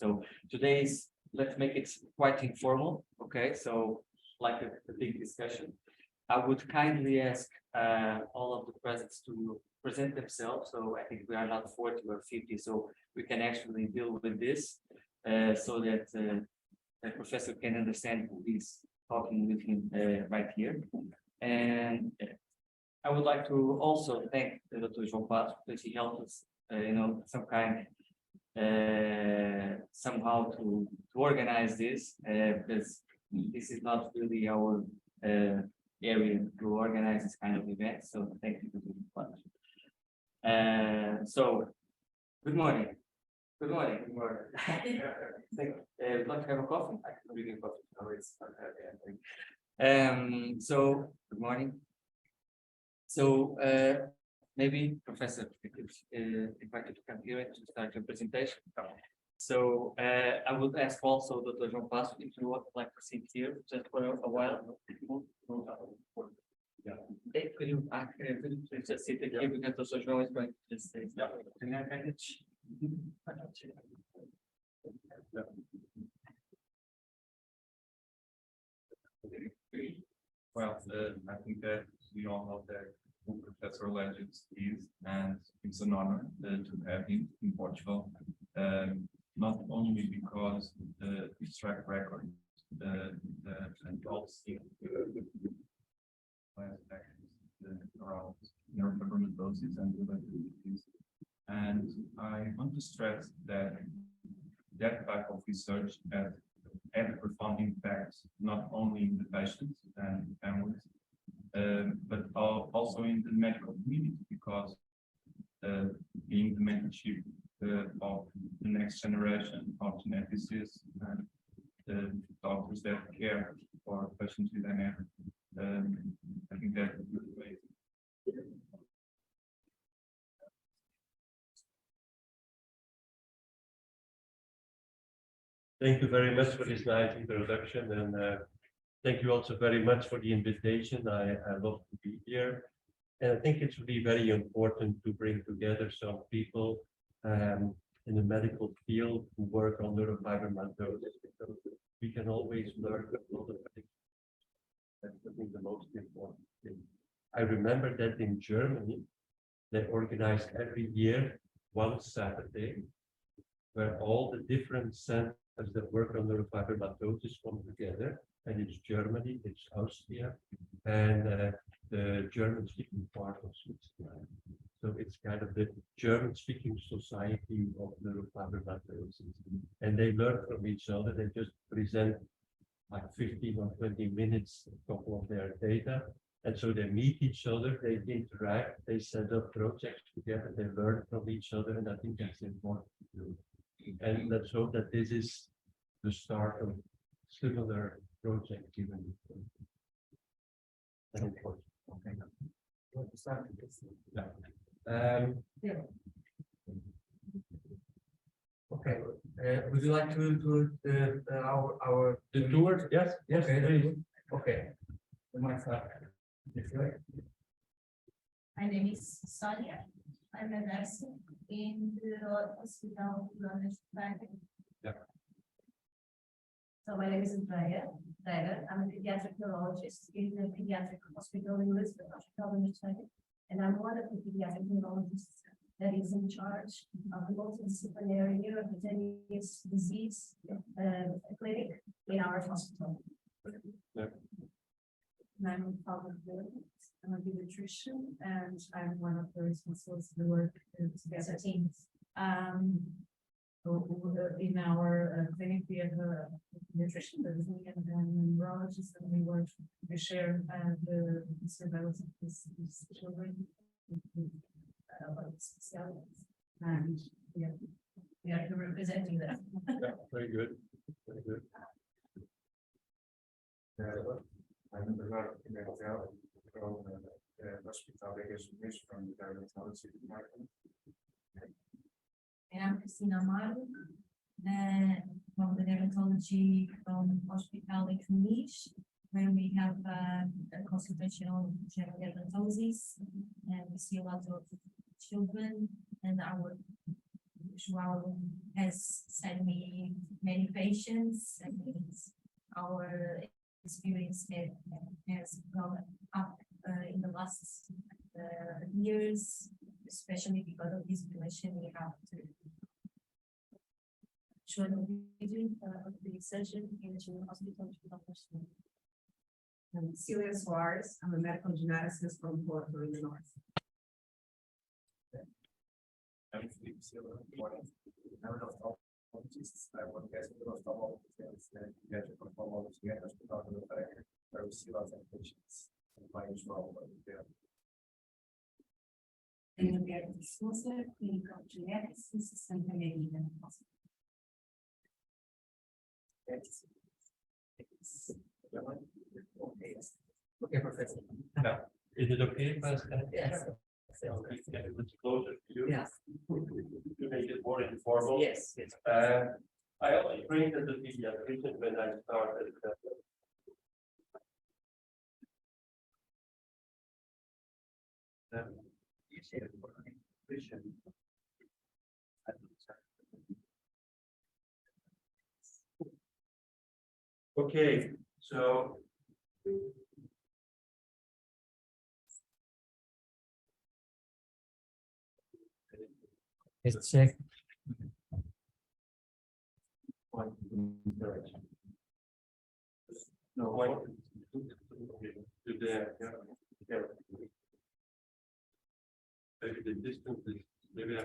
So today's, let's make it quite informal, okay? So like a big discussion. I would kindly ask all of the presents to present themselves. So I think we are not 40 or 50, so we can actually deal with this so that the professor can understand who is talking with him right here. And I would like to also thank Dr. João Pato because he helped us, some kind somehow to organize this because this is not really our area to organize this kind of event. So thank you very much. So good morning. Good morning. Good morning. Would like to have a coffee? I can bring a coffee. Oh, it's okay. So good morning. So maybe Professor, if invite you to come here and to start your presentation. So I would ask also Dr. João Pato if you would like to sit here just for a while. Yeah. Could you please just sit here because Dr. João is going to just say Well, I think that we all know that who Professor Legius is, and it's an honor to have him in Portugal. Not only because his track record and policy around neurofibromatosis and related disease. And I want to stress that that type of research has had a profound impact not only in the patients and families, but also in the medical community, because being the mentorship of the next generation of geneticists and the doctors that care for patients with NF, I think that's a good way. Thank you very much for this nice introduction, and thank you also very much for the invitation. I love to be here, and I think it's really very important to bring together some people in the medical field who work on neurofibromatosis, because we can always learn a lot of things. That's I think the most important thing. I remember that in Germany, they organized every year one Saturday where all the different centers that work on neurofibromatosis come together, and it's Germany, it's Austria, and the German-speaking part of Switzerland. So it's kind of the German-speaking society of neurofibromatosis, and they learn from each other. They just present like 15 or 20 minutes a couple of their data, and so they meet each other, they interact, they set up projects together, they learn from each other, and I think that's important to do. And let's hope that this is the start of similar projects even. Okay. Yeah. Okay. Would you like to do our the tour? Yes. Yes. Okay. Okay. My name is Sonia. I'm a nurse in the hospital. Yeah. So my name is Andrea. I'm a pediatric neurologist in the pediatric hospital in Lisbon, and I'm one of the pediatric neurologists that is in charge of the multidisciplinary neurocutaneous disease clinic in our hospital. Yeah. And I'm I'm a pediatrician, and I'm one of the responsible for the work together teams. In our clinic, we have a nutrition, there's me and a neurologist, and we share the surveillance of these children specialities, and we are representing them. Yeah, very good. Very good. I'm Bernardo from the hospital Legius from the dermatology department. And I'm Cristina Amaro, from the dermatology from Hospital Legius, where we have a consultation on general dermatosis, and we see a lot of children, and our João has sent me many patients, and our experience has gone up in the last years, especially because of this relation we have to show the video of the surgeon in the hospital. I'm Celia Soares. I'm a medical geneticist from Porto in the north. I'm Felipe Silva. I'm an ophthalmologist. I work as an ophthalmologist and pediatric ophthalmologist at the Hospital of Leuven, where we see lots of patients and clients from there. And Roberto Souza, clinical geneticist, Santa Maria Hospital. Okay, Professor. Is it okay if I stand? Yes. Get it closer to you. Yes. To make it more informal. Yes. Yes. I also trained as a pediatrician when I started. Okay, so Let's check. no point to there. Maybe the distance is maybe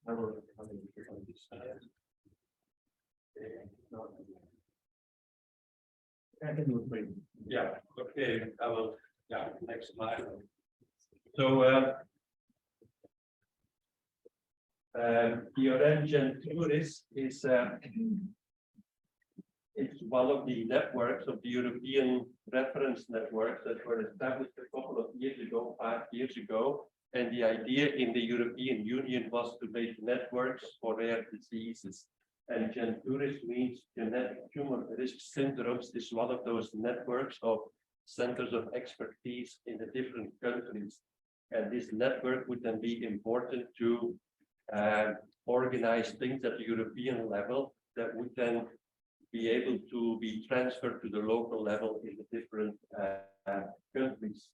I will on this side. Yeah, okay, I will, yeah, next slide. So, ERN GENTURIS is it's one of the networks of the European reference networks that were established a couple of years ago, 5 years ago. And the idea in the European Union was to make networks for rare diseases. And GENTURIS means genetic tumor risk syndromes is one of those networks of centers of expertise in the different countries. And this network would then be important to organize things at the European level that would then be able to be transferred to the local level in the different countries.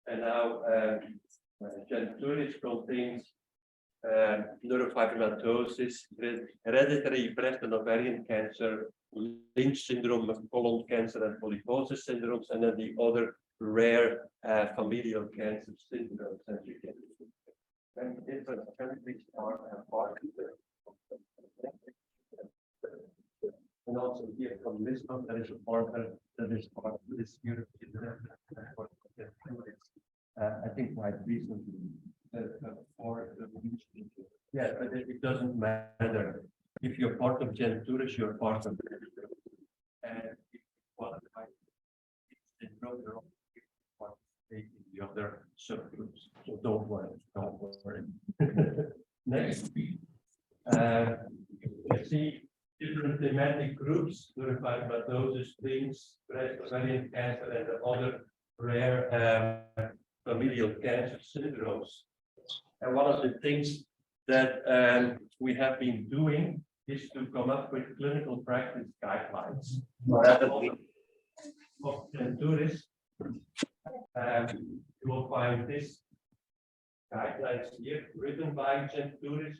And now GENTURIS contains neurofibromatosis, hereditary breast and ovarian cancer, Lynch syndrome, colon cancer, and polyposis syndromes, and then the other rare familial cancer syndromes, as you can see. And different countries are part of it. And also here from Lisbon, there is a partner that is part of this European network. I think quite recently. Yeah, but it doesn't matter. If you're part of GENTURIS, you're part of it. And if you qualify, it's in the other subgroups. So don't worry. Next. You see different thematic groups, neurofibromatosis, Lynch, breast, ovarian cancer, and the other rare familial cancer syndromes. And one of the things that we have been doing is to come up with clinical practice guidelines. Of GENTURIS, you will find this guidelines here, written by GENTURIS,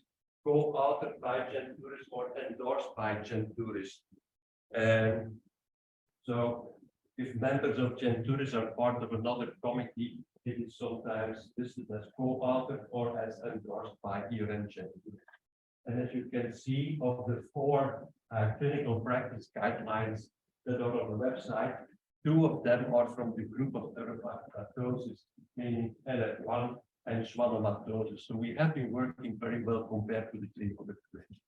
co-authored by GENTURIS, or endorsed by GENTURIS. So if members of GENTURIS are part of another committee, it is sometimes listed as co-authored or as endorsed by ERN GENTURIS. And as you can see, of the 4 clinical practice guidelines that are on the website, 2 of them are from the group of neurofibromatosis, meaning NF1 and schwannomatosis. So we have been working very well compared to the clinical population.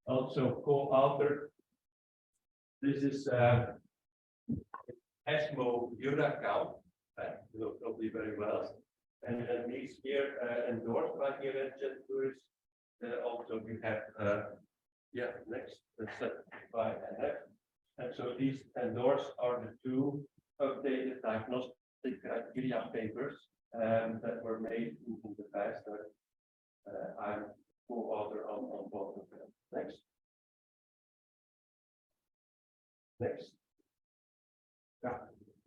Also co-authored, this is ESMO Eurocount. You know probably very well, and then these here endorsed by ERN GENTURIS. Also, we have next by NF, and so these endorsed are the 2 updated diagnostic criteria papers that were made in the past. I'm co-author on both. Next. Yeah.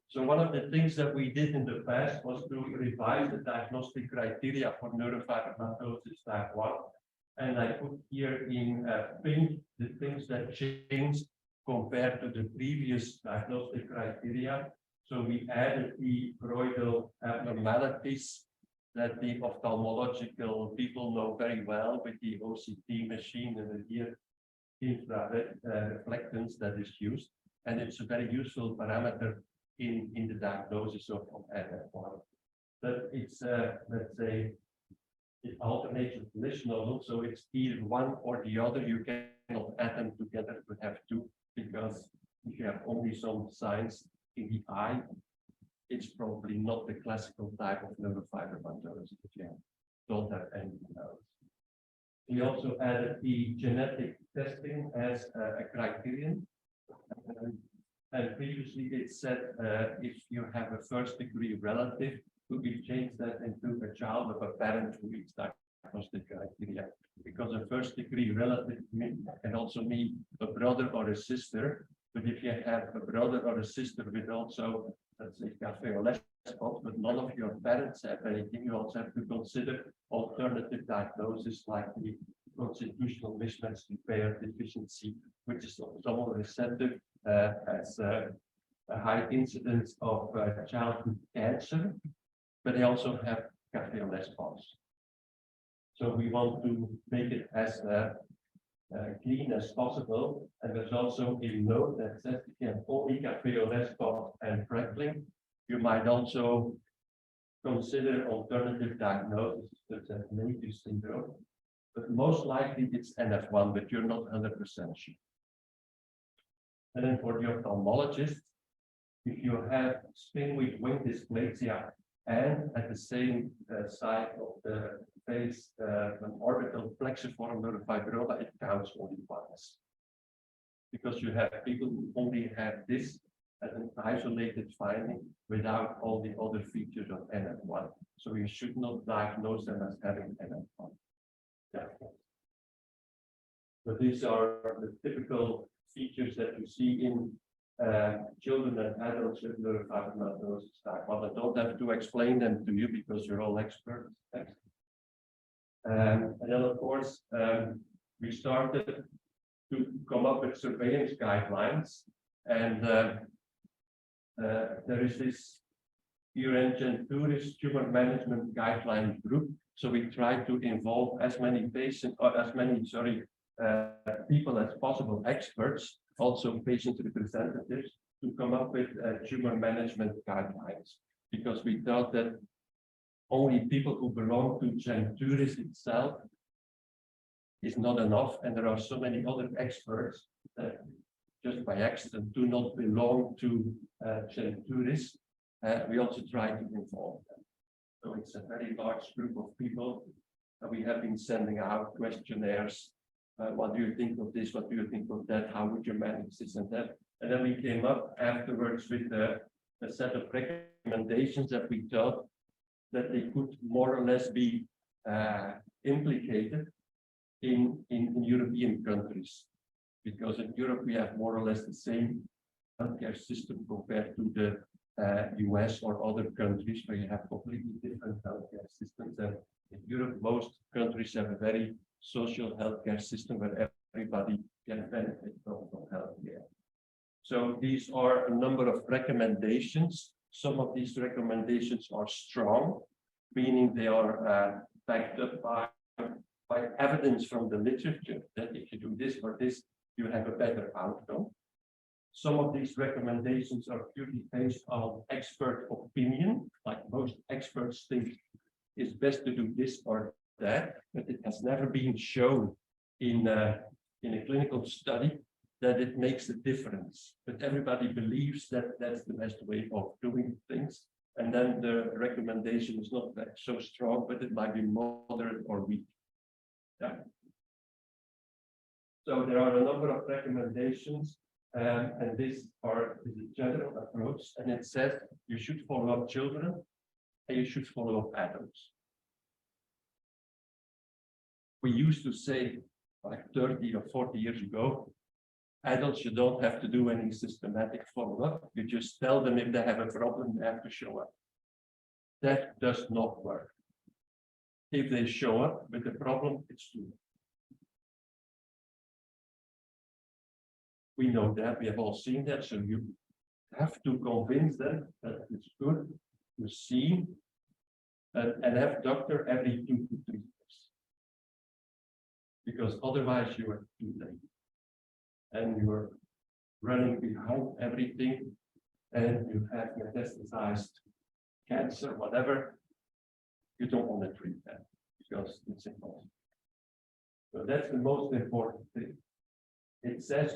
So one of the things that we did in the past was to revise the diagnostic criteria for neurofibromatosis type 1. And I put here in pink the things that changed compared to the previous diagnostic criteria. So we added the choroidal abnormalities that the ophthalmological people know very well with the OCT machine and the ear infrared reflectance that is used. And it's a very useful parameter in the diagnosis of NF1. But it's, let's say, it alternates with volitional, so it's either one or the other. You cannot add them together to have two, because if you have only some signs in the eye, it's probably not the classical type of neurofibromatosis if you don't have anything else. We also added the genetic testing as a criterion. And previously it said if you have a first-degree relative, we change that into a child of a parent who is diagnostic criteria. Because a first-degree relative can also mean a brother or a sister. But if you have a brother or a sister with also, let's say, cafe or less spots, but none of your parents have anything, you also have to consider alternative diagnosis like the constitutional mismatch repair deficiency, which is somewhat receptive, has a high incidence of childhood cancer, but they also have cafe or less spots. So we want to make it as clean as possible. And there's also a note that says if you have only cafe or less spot and freckling, you might also consider alternative diagnosis such as Legius syndrome. But most likely it's NF1, but you're not 100% sure. And then for the ophthalmologist, if you have spinwheel wing dysplasia and at the same side of the face an orbital plexiform neurofibroma, it counts only once. Because you have people who only have this as an isolated finding without all the other features of NF1. So you should not diagnose them as having NF1. Yeah. But these are the typical features that you see in children and adults with neurofibromatosis type 1. I don't have to explain them to you because you're all experts. And then, of course, we started to come up with surveillance guidelines. And there is this ERN GENTURIS tumor management guideline group. So we try to involve as many patients or as many, people as possible, experts, also patient representatives, to come up with tumor management guidelines. Because we thought that only people who belong to GENTURIS itself is not enough. And there are so many other experts that just by accident do not belong to GENTURIS. We also try to involve them. So it's a very large group of people. We have been sending out questionnaires. What do you think of this? What do you think of that? How would you manage this and that? And then we came up afterwards with a set of recommendations that we thought that they could more or less be implicated in European countries. Because in Europe, we have more or less the same healthcare system compared to the US or other countries where you have completely different healthcare systems. And in Europe, most countries have a very social healthcare system where everybody can benefit from healthcare. So these are a number of recommendations. Some of these recommendations are strong, meaning they are backed up by evidence from the literature that if you do this or this, you have a better outcome. Some of these recommendations are purely based on expert opinion, like most experts think it's best to do this or that, but it has never been shown in a clinical study that it makes a difference. But everybody believes that that's the best way of doing things. And then the recommendation is not that so strong, but it might be moderate or weak. Yeah. So there are a number of recommendations. And this is a general approach, and it says you should follow up children and you should follow up adults. We used to say, like 30 or 40 years ago, Adults, you don't have to do any systematic follow-up. You just tell them if they have a problem, they have to show up. That does not work. If they show up with a problem, it's too late. We know that, we have all seen that, so you have to convince them that it's good to see an NF doctor every 2 to 3 years. Because otherwise you are too late. And you're running behind everything, and you have metastasized cancer, whatever. You don't want to treat that because it's impossible. So that's the most important thing. It says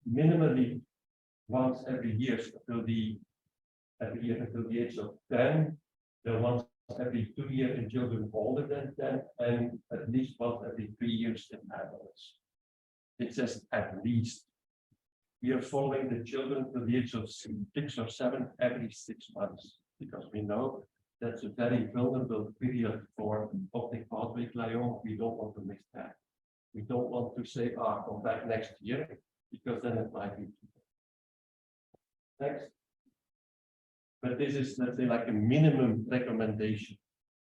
minimally once every year until the age of 10, then once every 2 years in children older than 10, and at least once every 3 years in adults. It says at least. We are following the children to the age of 6 or 7 every 6 months, because we know that's a very vulnerable period for optic pathway glioma. We don't want to miss that. We don't want to say, come back next year, because then it might be too late. Next. But this is, let's say, like a minimum recommendation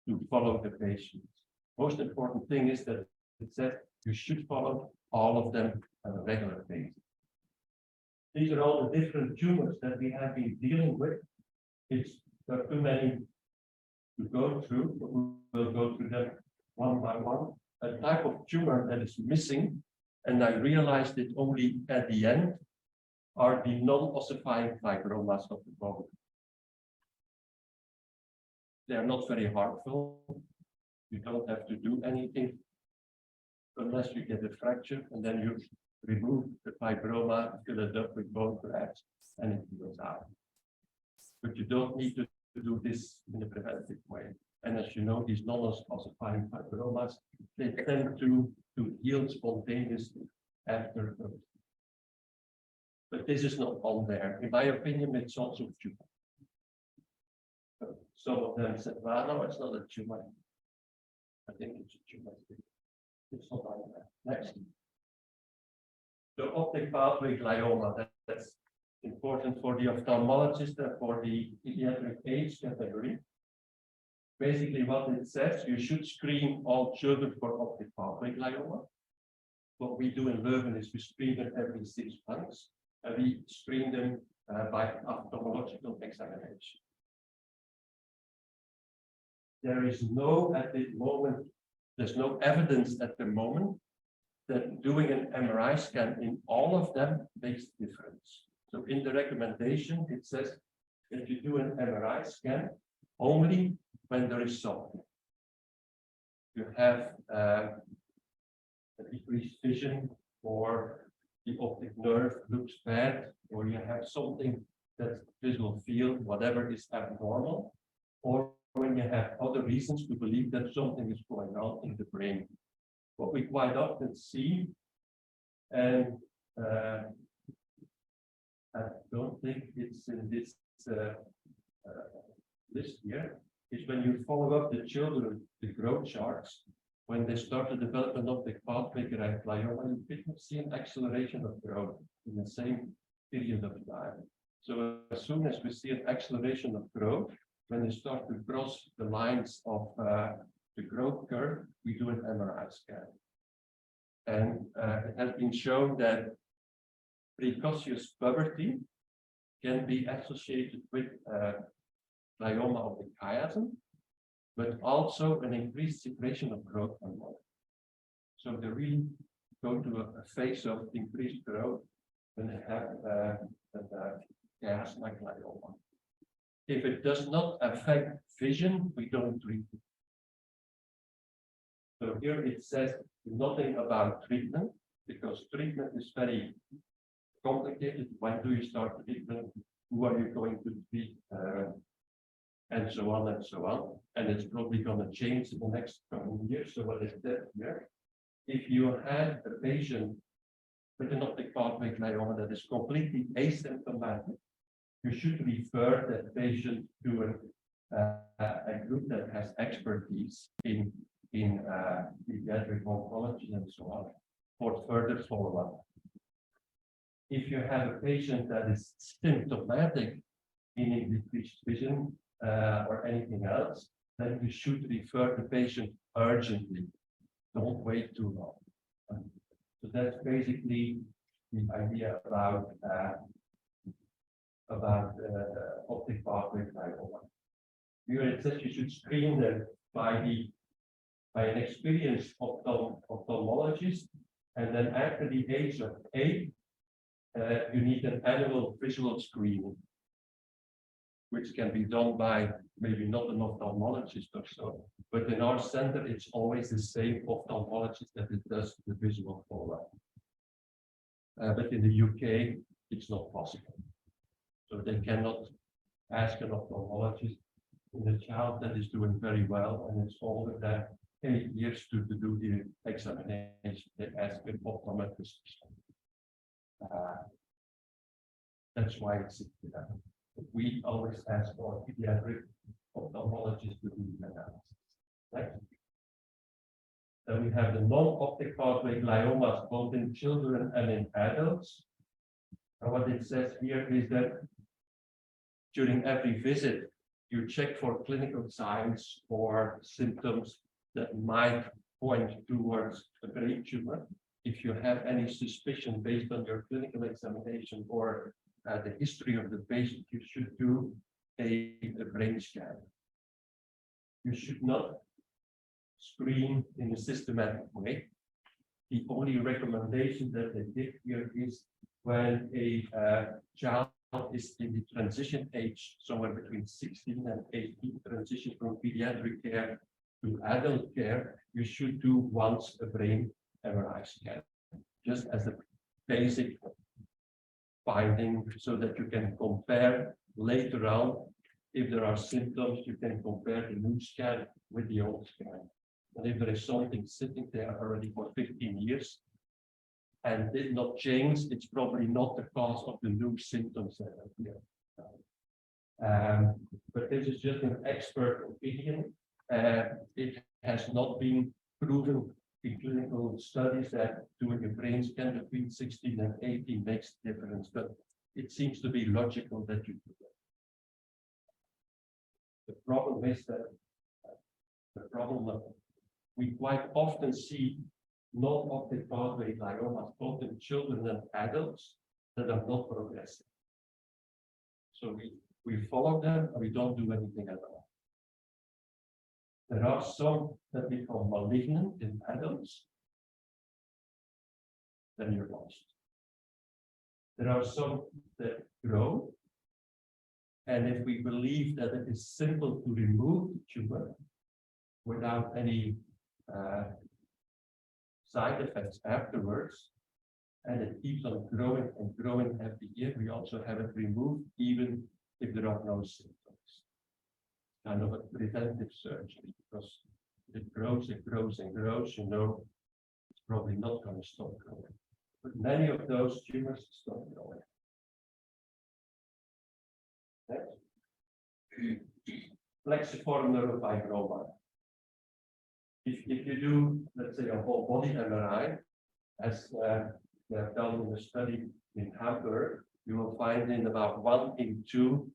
to follow the patients. Most important thing is that it says you should follow all of them on a regular basis. These are all the different tumors that we have been dealing with. There are too many to go through, but we'll go through them one by one. A type of tumor that is missing, and I realized it only at the end, are the non-ossifying fibromas of the bone. They are not very harmful. You don't have to do anything unless you get a fracture, and then you remove the fibroma, fill it up with bone grafts, and it goes out. But you don't need to do this in a preventive way. And as you know, these non-ossifying fibromas, they tend to heal spontaneously after birth. But this is not on there. In my opinion, it's also tumor. Some of them said, well, no, it's not a tumor. I think it's a tumor. It's not on there. Next. The optic pathway glioma, that's important for the ophthalmologist and for the pediatric age category. Basically, what it says, you should screen all children for optic pathway glioma. What we do in Leuven is we screen them every 6 months, and we screen them by ophthalmological examination. There is no, at this moment, there's no evidence at the moment that doing an MRI scan in all of them makes a difference. So in the recommendation, it says that you do an MRI scan only when there is something. You have a decreased vision, or the optic nerve looks bad, or you have something that visual field, whatever is abnormal, or when you have other reasons to believe that something is going on in the brain. What we quite often see, and I don't think it's in this list here, is when you follow up the children, the growth charts, when they start the development of the pathway glioma, you can see an acceleration of growth in the same period of time. So as soon as we see an acceleration of growth, when they start to cross the lines of the growth curve, we do an MRI scan. And it has been shown that precocious puberty can be associated with glioma of the chiasm, but also an increased secretion of growth hormone. So they really go to a phase of increased growth when they have chiasm like glioma. If it does not affect vision, we don't treat it. So here it says nothing about treatment, because treatment is very complicated. When do you start treatment? Who are you going to treat? And so on and so on. And it's probably going to change in the next coming years. So what is that here? If you have a patient with an optic pathway glioma that is completely asymptomatic, you should refer that patient to a group that has expertise in pediatric oncology and so on for further follow-up. if you have a patient that is symptomatic, meaning decreased vision or anything else, then you should refer the patient urgently. Don't wait too long. So that's basically the idea about optic pathway glaucoma. Here it says you should screen them by an experienced ophthalmologist, and then after the age of 8, you need an annual visual screening, which can be done by maybe not an ophthalmologist or so, but in our center, it's always the same ophthalmologist that it does the visual follow-up. But in the UK, it's not possible. So they cannot ask an ophthalmologist in a child that is doing very well and it's older than 8 years to do the examination. They ask an optometrist. That's why it's we always ask for pediatric ophthalmologist to do the analysis. Next. Then we have the non-optic pathway gliomas both in children and in adults. And what it says here is that during every visit, you check for clinical signs or symptoms that might point towards a brain tumor. If you have any suspicion based on your clinical examination or the history of the patient, you should do a brain scan. You should not screen in a systematic way. The only recommendation that they give here is when a child is in the transition age, somewhere between 16 and 18, transition from pediatric care to adult care, you should do once a brain MRI scan, just as a basic finding, so that you can compare later on. If there are symptoms, you can compare the new scan with the old scan. And if there is something sitting there already for 15 years and did not change, it's probably not the cause of the new symptoms that appear. But this is just an expert opinion. It has not been proven in clinical studies that doing a brain scan between 16 and 18 makes a difference, but it seems to be logical that you do that. The problem is that we quite often see non-optic pathway gliomas both in children and adults that are not progressive. So we follow them and we don't do anything at all. There are some that become malignant in adults, then you're lost. There are some that grow, and if we believe that it is simple to remove the tumor without any side effects afterwards, and it keeps on growing and growing every year, we also have it removed even if there are no symptoms. Kind of a preventive surgery, because it grows and grows and grows, you know, it's probably not going to stop growing. But many of those tumors stop growing. Next. Plexiform neurofibroma. If you do, let's say, a whole body MRI, as they have done in a study in Hamburg, you will find in about 1 in 2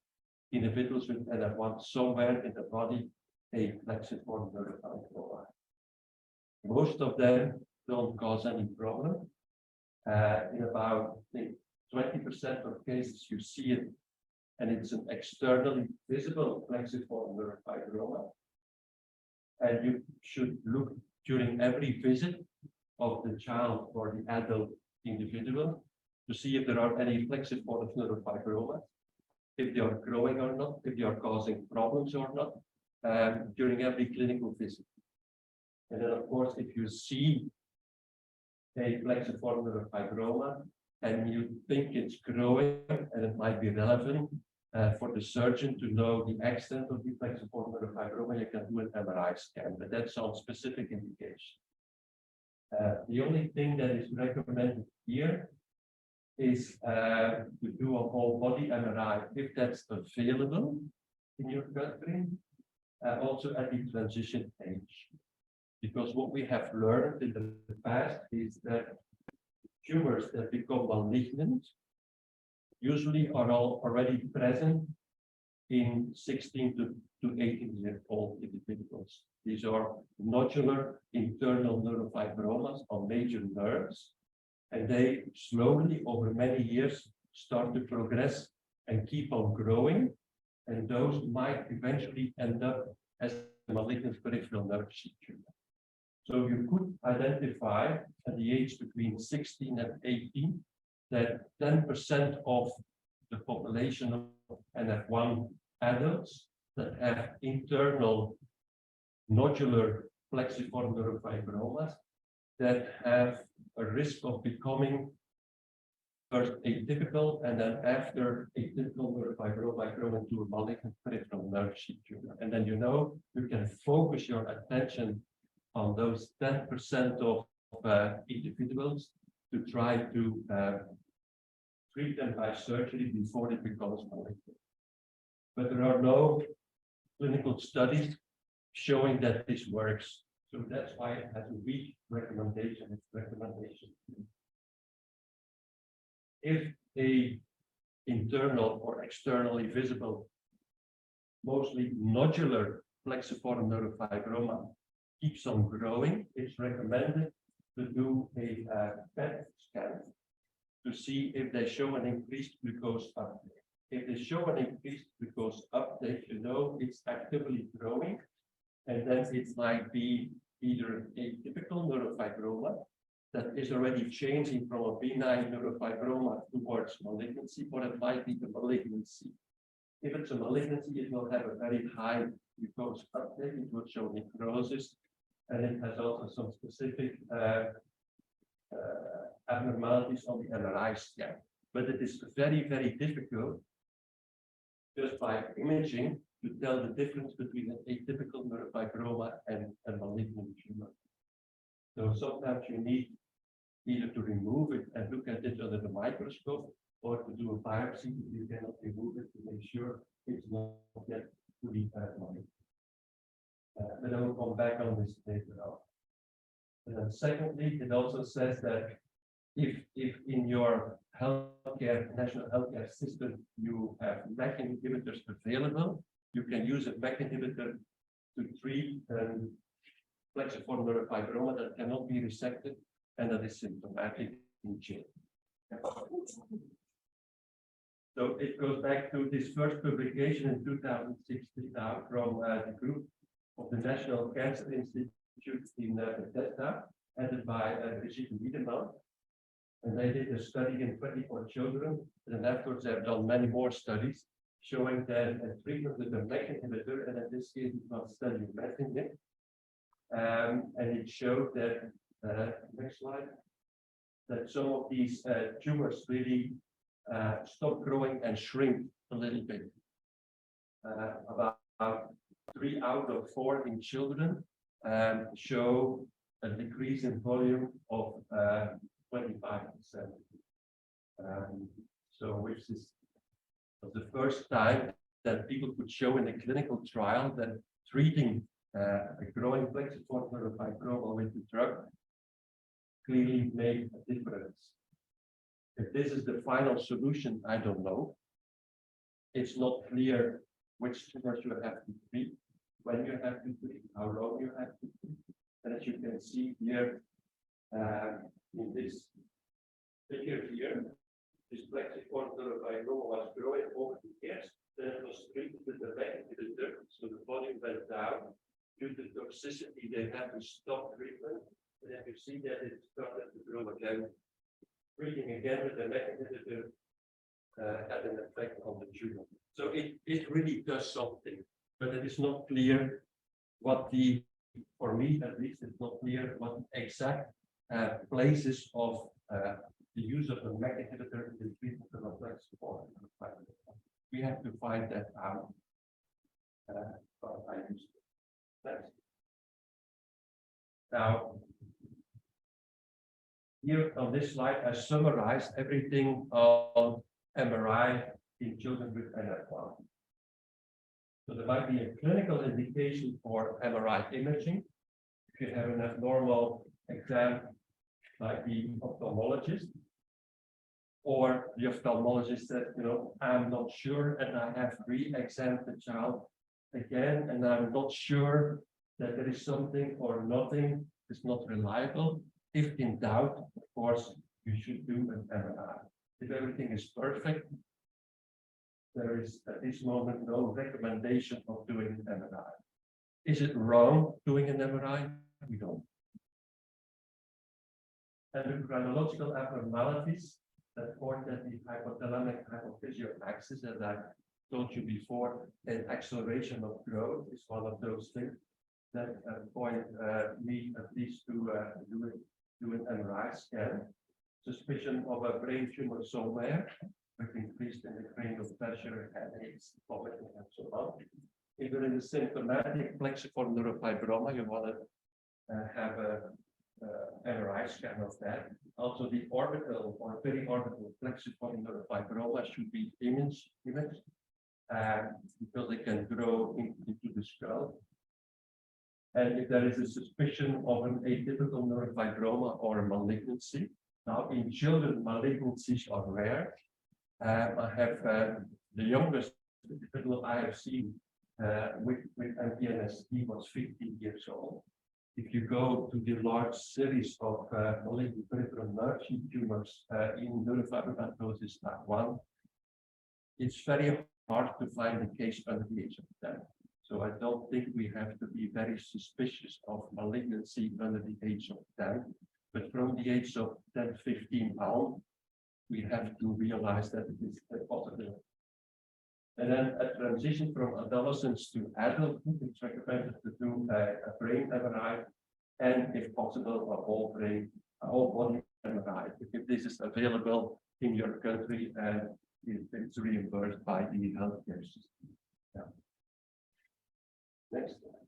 individuals with NF1 somewhere in the body a plexiform neurofibroma. Most of them don't cause any problem. In about 20% of cases, you see it, and it's an externally visible plexiform neurofibroma. And you should look during every visit of the child or the adult individual to see if there are any plexiform neurofibromas, if they are growing or not, if they are causing problems or not, during every clinical visit. And then, of course, if you see a plexiform neurofibroma and you think it's growing and it might be relevant for the surgeon to know the extent of the plexiform neurofibroma, you can do an MRI scan, but that's on specific indication. The only thing that is recommended here is to do a whole body MRI if that's available in your country, also at the transition age. Because what we have learned in the past is that tumors that become malignant usually are all already present in 16 to 18-year-old individuals. These are nodular internal neurofibromas on major nerves, and they slowly over many years start to progress and keep on growing, and those might eventually end up as malignant peripheral nerve sheath tumor. So you could identify at the age between 16 and 18 that 10% of the population of NF1 adults that have internal nodular plexiform neurofibromas that have a risk of becoming first atypical and then after atypical neurofibroma grow into a malignant peripheral nerve sheath tumor. And then you can focus your attention on those 10% of individuals to try to treat them by surgery before it becomes malignant. But there are no clinical studies showing that this works. So that's why it has a weak recommendation. It's recommendation. If a internal or externally visible, mostly nodular plexiform neurofibroma keeps on growing, it's recommended to do a PET scan to see if they show an increased glucose uptake. If they show an increased glucose uptake, it's actively growing, and then it might be either a typical neurofibroma that is already changing from a benign neurofibroma towards malignancy, or it might be a malignancy. If it's a malignancy, it will have a very high glucose uptake, it will show necrosis, and it has also some specific abnormalities on the MRI scan. But it is very, very difficult just by imaging to tell the difference between an atypical neurofibroma and a malignant tumor. So sometimes you need either to remove it and look at it under the microscope, or to do a biopsy if you cannot remove it to make sure it's not yet fully malignant. But I will come back on this later on. And then secondly, it also says that if in your national healthcare system, you have MEK inhibitors available, you can use a MEK inhibitor to treat plexiform neurofibroma that cannot be resected and that is symptomatic in children. So it goes back to this first publication in 2016 now from the group of the National Cancer Institute in Bethesda, headed by Brigitte Wiedemann. And they did a study in 24 children, and afterwards they have done many more studies showing that a treatment with a MEK inhibitor, and in this case it was studymetinib, and it showed that, next slide, that some of these tumors really stop growing and shrink a little bit. About 3 out of 4 in children show a decrease in volume of 25%. So which is the first time that people could show in a clinical trial that treating a growing plexiform neurofibroma with the drug clearly made a difference. If this is the final solution, I don't know. It's not clear which tumors you have to treat, when you have to treat, how long you have to treat. And as you can see here, in this figure here, this plexiform neurofibroma was growing over the years. Then it was treated with the MEK inhibitor, so the volume went down. Due to toxicity, they had to stop treatment. And then you see that it started to grow again. Treating again with the MEK inhibitor had an effect on the tumor. So it really does something, but it is not clear what for me at least, it's not clear what the exact places of the use of a MEK inhibitor in the treatment of a plexiform. We have to find that out. Next. Now, here on this slide, I summarized everything on MRI in children with NF1. So there might be a clinical indication for MRI imaging. If you have an abnormal exam, like the ophthalmologist. Or the ophthalmologist said, you know, I'm not sure, and I have re-examined the child again, and I'm not sure that there is something or nothing is not reliable. If in doubt, of course, you should do an MRI. If everything is perfect, there is at this moment no recommendation of doing an MRI. Is it wrong doing an MRI? We don't. And the chronological abnormalities that point at the hypothalamic hypophyseal axis, as I told you before, an acceleration of growth is one of those things that point me at least to do an MRI scan. Suspicion of a brain tumor somewhere, with increased in the cranial pressure, headaches, vomiting, and so on. If there is a symptomatic plexiform neurofibroma, you want to have a MRI scan of that. Also, the orbital or periorbital plexiform neurofibroma should be imaged because they can grow into the skull. And if there is a suspicion of an atypical neurofibroma or a malignancy, now in children, malignancies are rare. I have the youngest individual I have seen with APNF was 15 years old. If you go to the large series of malignant peripheral nerve sheath tumors in neurofibromatosis type 1, it's very hard to find a case under the age of 10. So I don't think we have to be very suspicious of malignancy under the age of 10. But from the age of 10, 15 on, we have to realize that it is a possibility. And then a transition from adolescence to adulthood, it's recommended to do a brain MRI and, if possible, a whole body MRI. If this is available in your country and it's reimbursed by the healthcare system. Yeah. Next slide.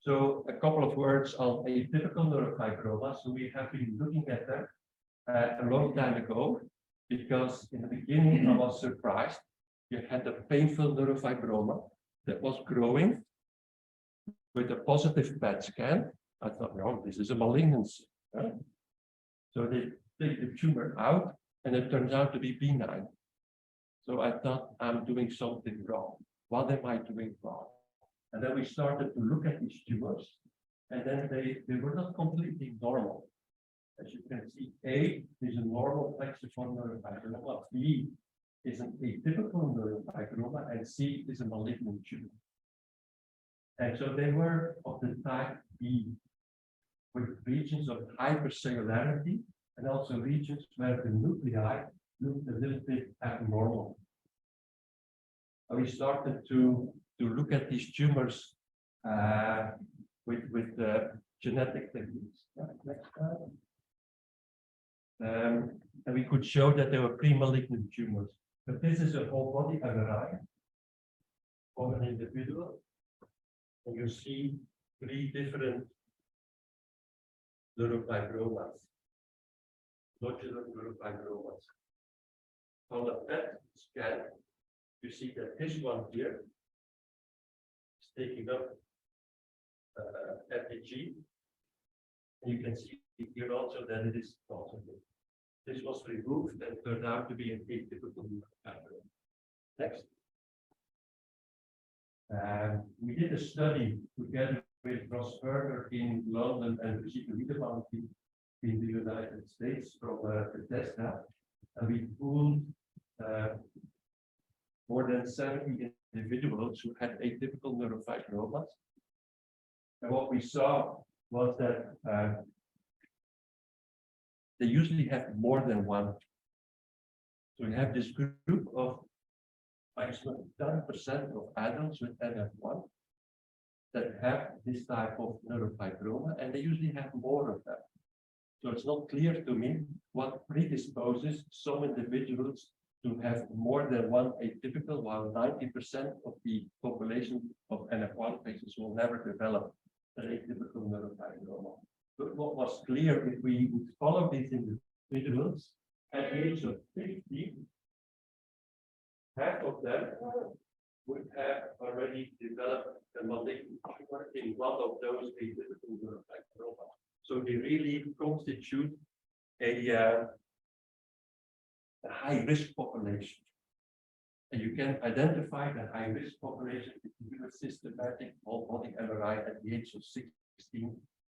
So a couple of words on atypical neurofibroma. So we have been looking at them a long time ago, because in the beginning I was surprised. You had a painful neurofibroma that was growing with a positive PET scan. I thought, no, this is a malignancy. Right? So they take the tumor out and it turns out to be benign. So I thought, I'm doing something wrong. What am I doing wrong? And then we started to look at these tumors, and then they were not completely normal. As you can see, A is a normal plexiform neurofibroma, B is an atypical neurofibroma, and C is a malignant tumor. And so they were of the type B, with regions of hypercellularity and also regions where the nuclei looked a little bit abnormal. And we started to look at these tumors with genetic techniques. Next slide. And we could show that they were pre-malignant tumors. But this is a whole body MRI of an individual. And you see 3 different neurofibromas, nodular neurofibromas. On the PET scan, you see that this one here is taking up FDG. And you can see here also that it is positive. This was removed and turned out to be an atypical neurofibroma. Next. We did a study together with Prof in London and Lisbon in the United States from Bethesda, and we pooled more than 70 individuals who had atypical neurofibromas. And what we saw was that they usually have more than one. So we have this group of 10% of adults with NF1 that have this type of neurofibroma, and they usually have more of them. So it's not clear to me what predisposes some individuals to have more than one atypical, while 90% of the population of NF1 patients will never develop an atypical neurofibroma. But what was clear, if we would follow these individuals at the age of 50, half of them would have already developed a malignant tumor in one of those atypical neurofibroma. So they really constitute a a high-risk population. And you can identify the high-risk population if you do a systematic whole-body MRI at the age of 16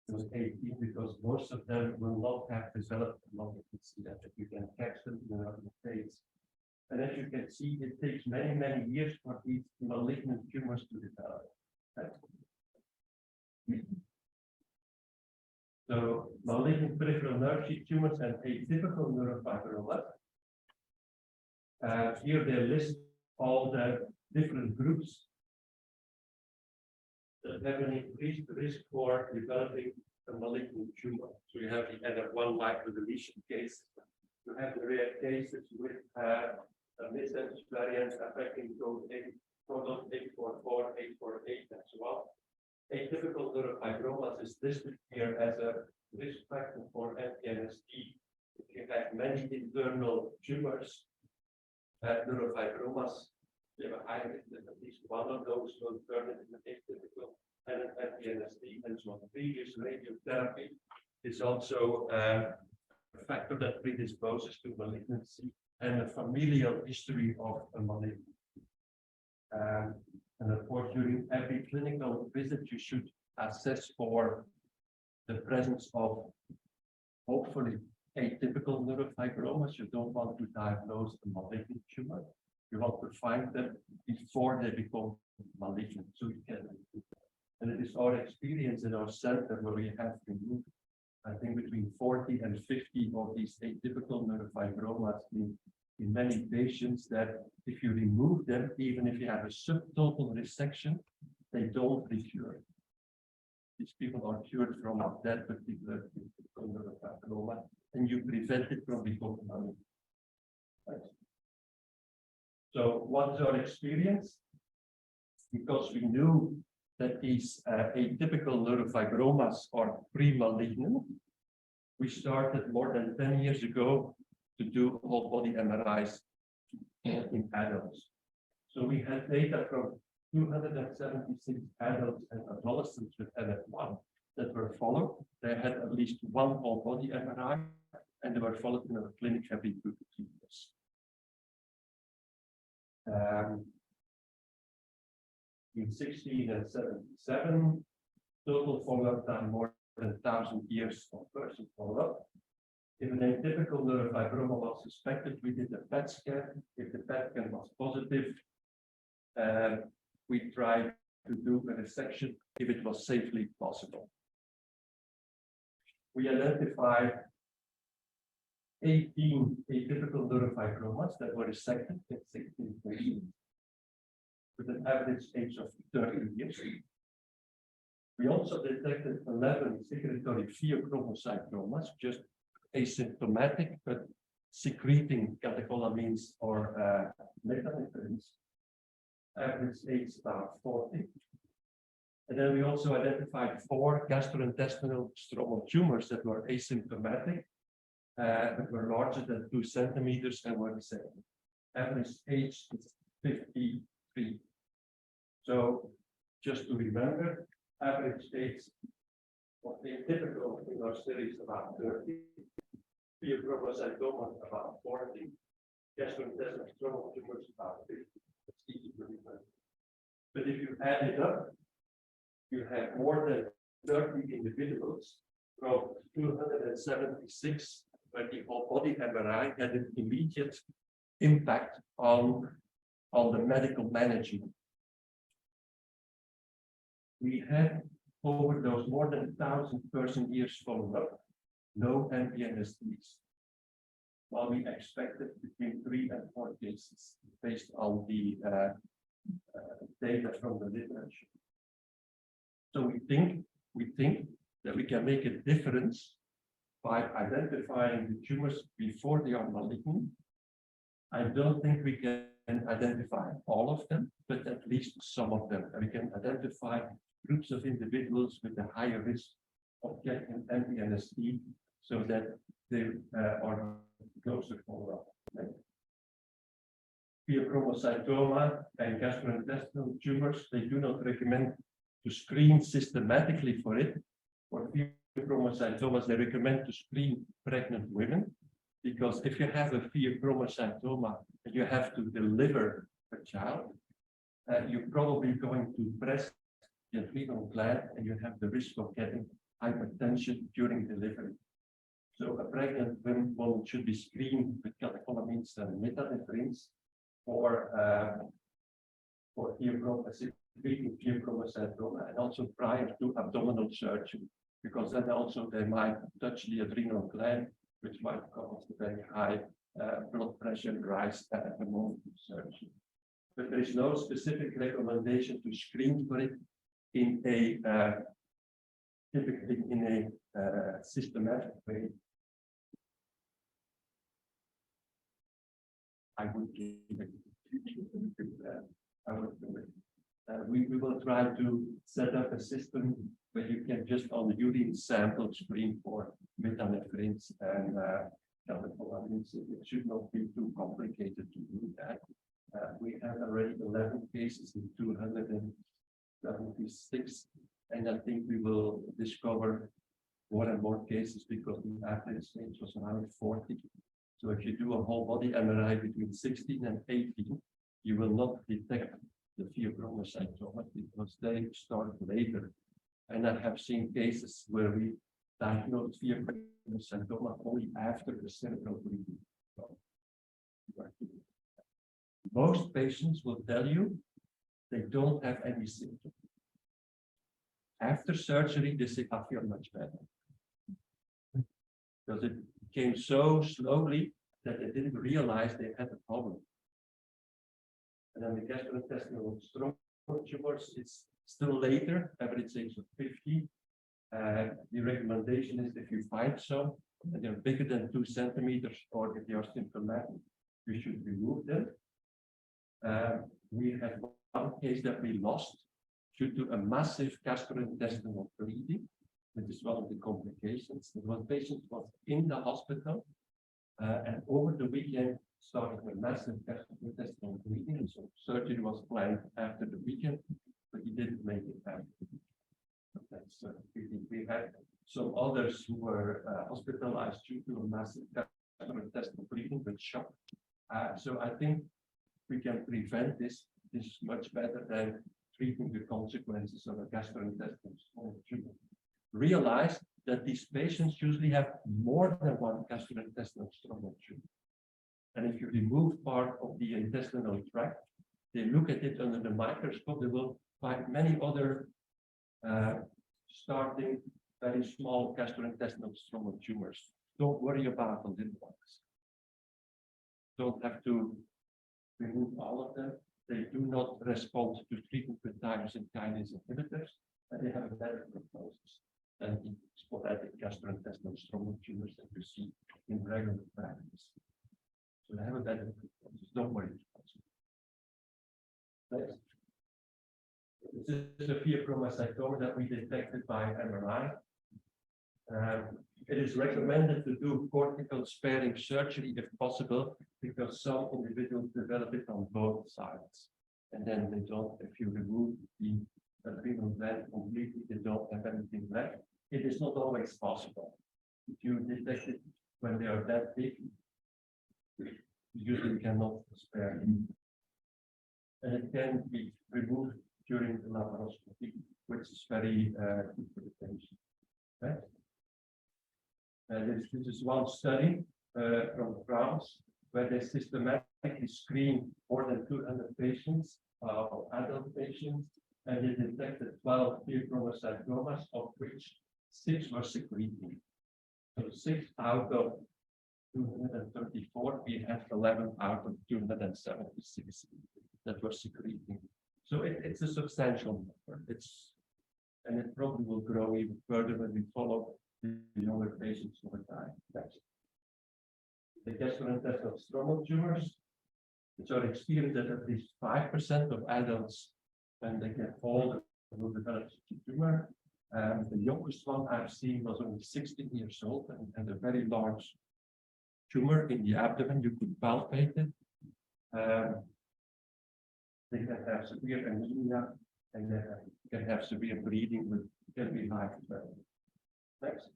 to 18, because most of them will not have developed a malignancy that you can catch them in another phase. And as you can see, it takes many, many years for these malignant tumors to develop. So malignant peripheral nerve sheath tumors and atypical neurofibromas. Here they list all the different groups that have an increased risk for developing a malignant tumor. So you have the NF1 microdeletion case. You have the rare cases with a missense variant affecting code 844, 848, and so on. Atypical neurofibromas is listed here as a risk factor for NPNST. If you have many internal tumors, neurofibromas, you have a high risk that at least one of those will turn into atypical and an NPNST. And so previous radiotherapy is also a factor that predisposes to malignancy and a familial history of a malignancy. And of course, during every clinical visit, you should assess for the presence of hopefully atypical neurofibromas. You don't want to diagnose a malignant tumor. You want to find them before they become malignant, so you can. And it is our experience in our center where we have removed, I think, between 40 and 50 of these atypical neurofibromas in many patients, that if you remove them, even if you have a subtotal resection, they don't recur. These people are cured from that particular neurofibroma, and you prevent it from becoming malignant. Right. So what is our experience? Because we knew that these atypical neurofibromas are pre-malignant, we started more than 10 years ago to do whole body MRIs in adults. So we had data from 276 adults and adolescents with NF1 that were followed. They had at least one whole body MRI, and they were followed in our clinic every 2 to 3 years. In 16 and 77, total follow-up time more than 1,000 years of person follow-up. If an atypical neurofibroma was suspected, we did a PET scan. If the PET scan was positive, we tried to do a resection if it was safely possible. We identified 18 atypical neurofibromas that were resected in 16 patients with an average age of 30 years. We also detected 11 secretory pheochromocytomas, just asymptomatic, but secreting catecholamines or methamphetamines. Average age about 40. And then we also identified 4 gastrointestinal stromal tumors that were asymptomatic, that were larger than 2 centimeters and were the same. Average age is 53. So just to remember, average age of the atypical in our studies about 30, pheochromocytoma about 40, gastrointestinal stromal tumors about 50. That's easy to remember. But if you add it up, you have more than 30 individuals from 276, where the whole body MRI had an immediate impact on the medical management. We had, over those more than 1,000 person years follow-up, no NPNSTs, while we expected between 3 and 4 cases based on the data from the literature. So we think that we can make a difference by identifying the tumors before they are malignant. I don't think we can identify all of them, but at least some of them. And we can identify groups of individuals with a higher risk of getting NPNST so that they are closer follow-up. Pheochromocytoma and gastrointestinal tumors, they do not recommend to screen systematically for it. For pheochromocytomas, they recommend to screen pregnant women Because if you have a pheochromocytoma and you have to deliver a child, you're probably going to press the adrenal gland and you have the risk of getting hypertension during delivery. So a pregnant woman should be screened with catecholamines and methanephrine's for pheochromocytoma and also prior to abdominal surgery, because then also they might touch the adrenal gland, which might cause a very high blood pressure rise at the moment of surgery. But there is no specific recommendation to screen for it in a typically in a systematic way. I would give it. I would do it. We will try to set up a system where you can just on the urine sample screen for methanephrine's and catecholamines. It should not be too complicated to do that. We have already 11 cases in 276, and I think we will discover more and more cases because the average stage was around 40. So if you do a whole body MRI between 16 and 18, you will not detect the pheochromocytoma because they start later. And I have seen cases where we diagnose pheochromocytoma only after the cerebral bleeding. Most patients will tell you they don't have any symptoms. After surgery, they say, I feel much better. Because it came so slowly that they didn't realize they had a problem. And then the gastrointestinal stromal tumors, it's still later, average age of 50. The recommendation is if you find some, and they're bigger than 2 centimeters, or if they are symptomatic, you should remove them. We had one case that we lost due to a massive gastrointestinal bleeding. That is one of the complications. The one patient was in the hospital, and over the weekend started a massive gastrointestinal bleeding. So surgery was planned after the weekend, but he didn't make it after the weekend. That's we had some others who were hospitalized due to a massive gastrointestinal bleeding with shock. So I think we can prevent this. This is much better than treating the consequences of a gastrointestinal tumor. Realize that these patients usually have more than one gastrointestinal stromal tumor. And if you remove part of the intestinal tract, they look at it under the microscope, they will find many other starting very small gastrointestinal stromal tumors. Don't worry about the little ones. Don't have to remove all of them. They do not respond to treatment with tyrosine kinase inhibitors, and they have a better prognosis than the sporadic gastrointestinal stromal tumors that you see in regular practice. So they have a better prognosis. Don't worry. Next. This is a pheochromocytoma that we detected by MRI. It is recommended to do cortical sparing surgery if possible, because some individuals develop it on both sides. And then they don't, if you remove the adrenal gland completely, they don't have anything left. It is not always possible. If you detect it when they are that big, you usually cannot spare them. And it can be removed during the laparoscopy, which is very good for the patient. Right? This is one study from France where they systematically screened more than 200 patients, adult patients, and they detected 12 pheochromocytomas, of which 6 were secreting. So 6 out of 234, we had 11 out of 276 that were secreting. So it's a substantial number. And it probably will grow even further when we follow the younger patients over time. Next. The gastrointestinal stromal tumors, which are experienced at least 5% of adults when they get older, will develop a tumor. The youngest one I've seen was only 16 years old and a very large tumor in the abdomen. You could palpate it. They can have severe anemia and they can have severe bleeding with can be high. Next.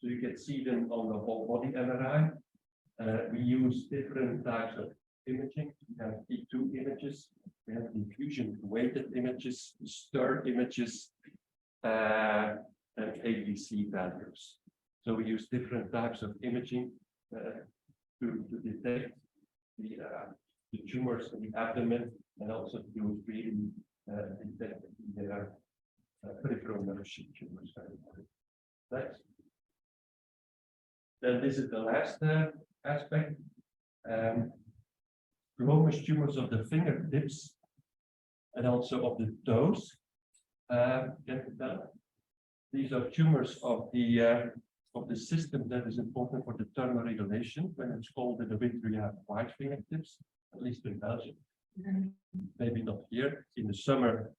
So you can see them on the whole body MRI. We use different types of imaging. We have T2 images, we have diffusion weighted images, stir images, and ABC values. So we use different types of imaging to detect the tumors in the abdomen and also to really detect their peripheral nerve sheath tumors. Next. Then this is the last aspect. Glomus tumors of the fingertips and also of the toes. These are tumors of the system that is important for the thermoregulation. When it's cold in the winter, you have white fingertips, at least in Belgium. Maybe not here. In the summer,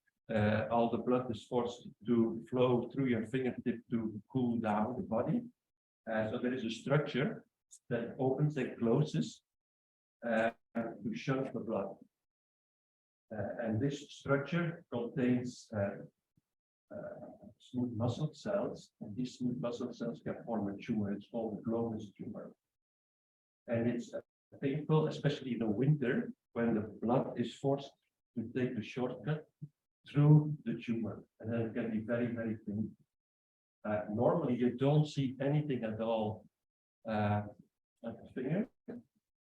all the blood is forced to flow through your fingertip to cool down the body. So there is a structure that opens and closes to shunt the blood. And this structure contains smooth muscle cells, and these smooth muscle cells can form a tumor. It's called a glomus tumor. And it's painful, especially in the winter, when the blood is forced to take the shortcut through the tumor. And then it can be very, very painful. Normally, you don't see anything at all at the finger.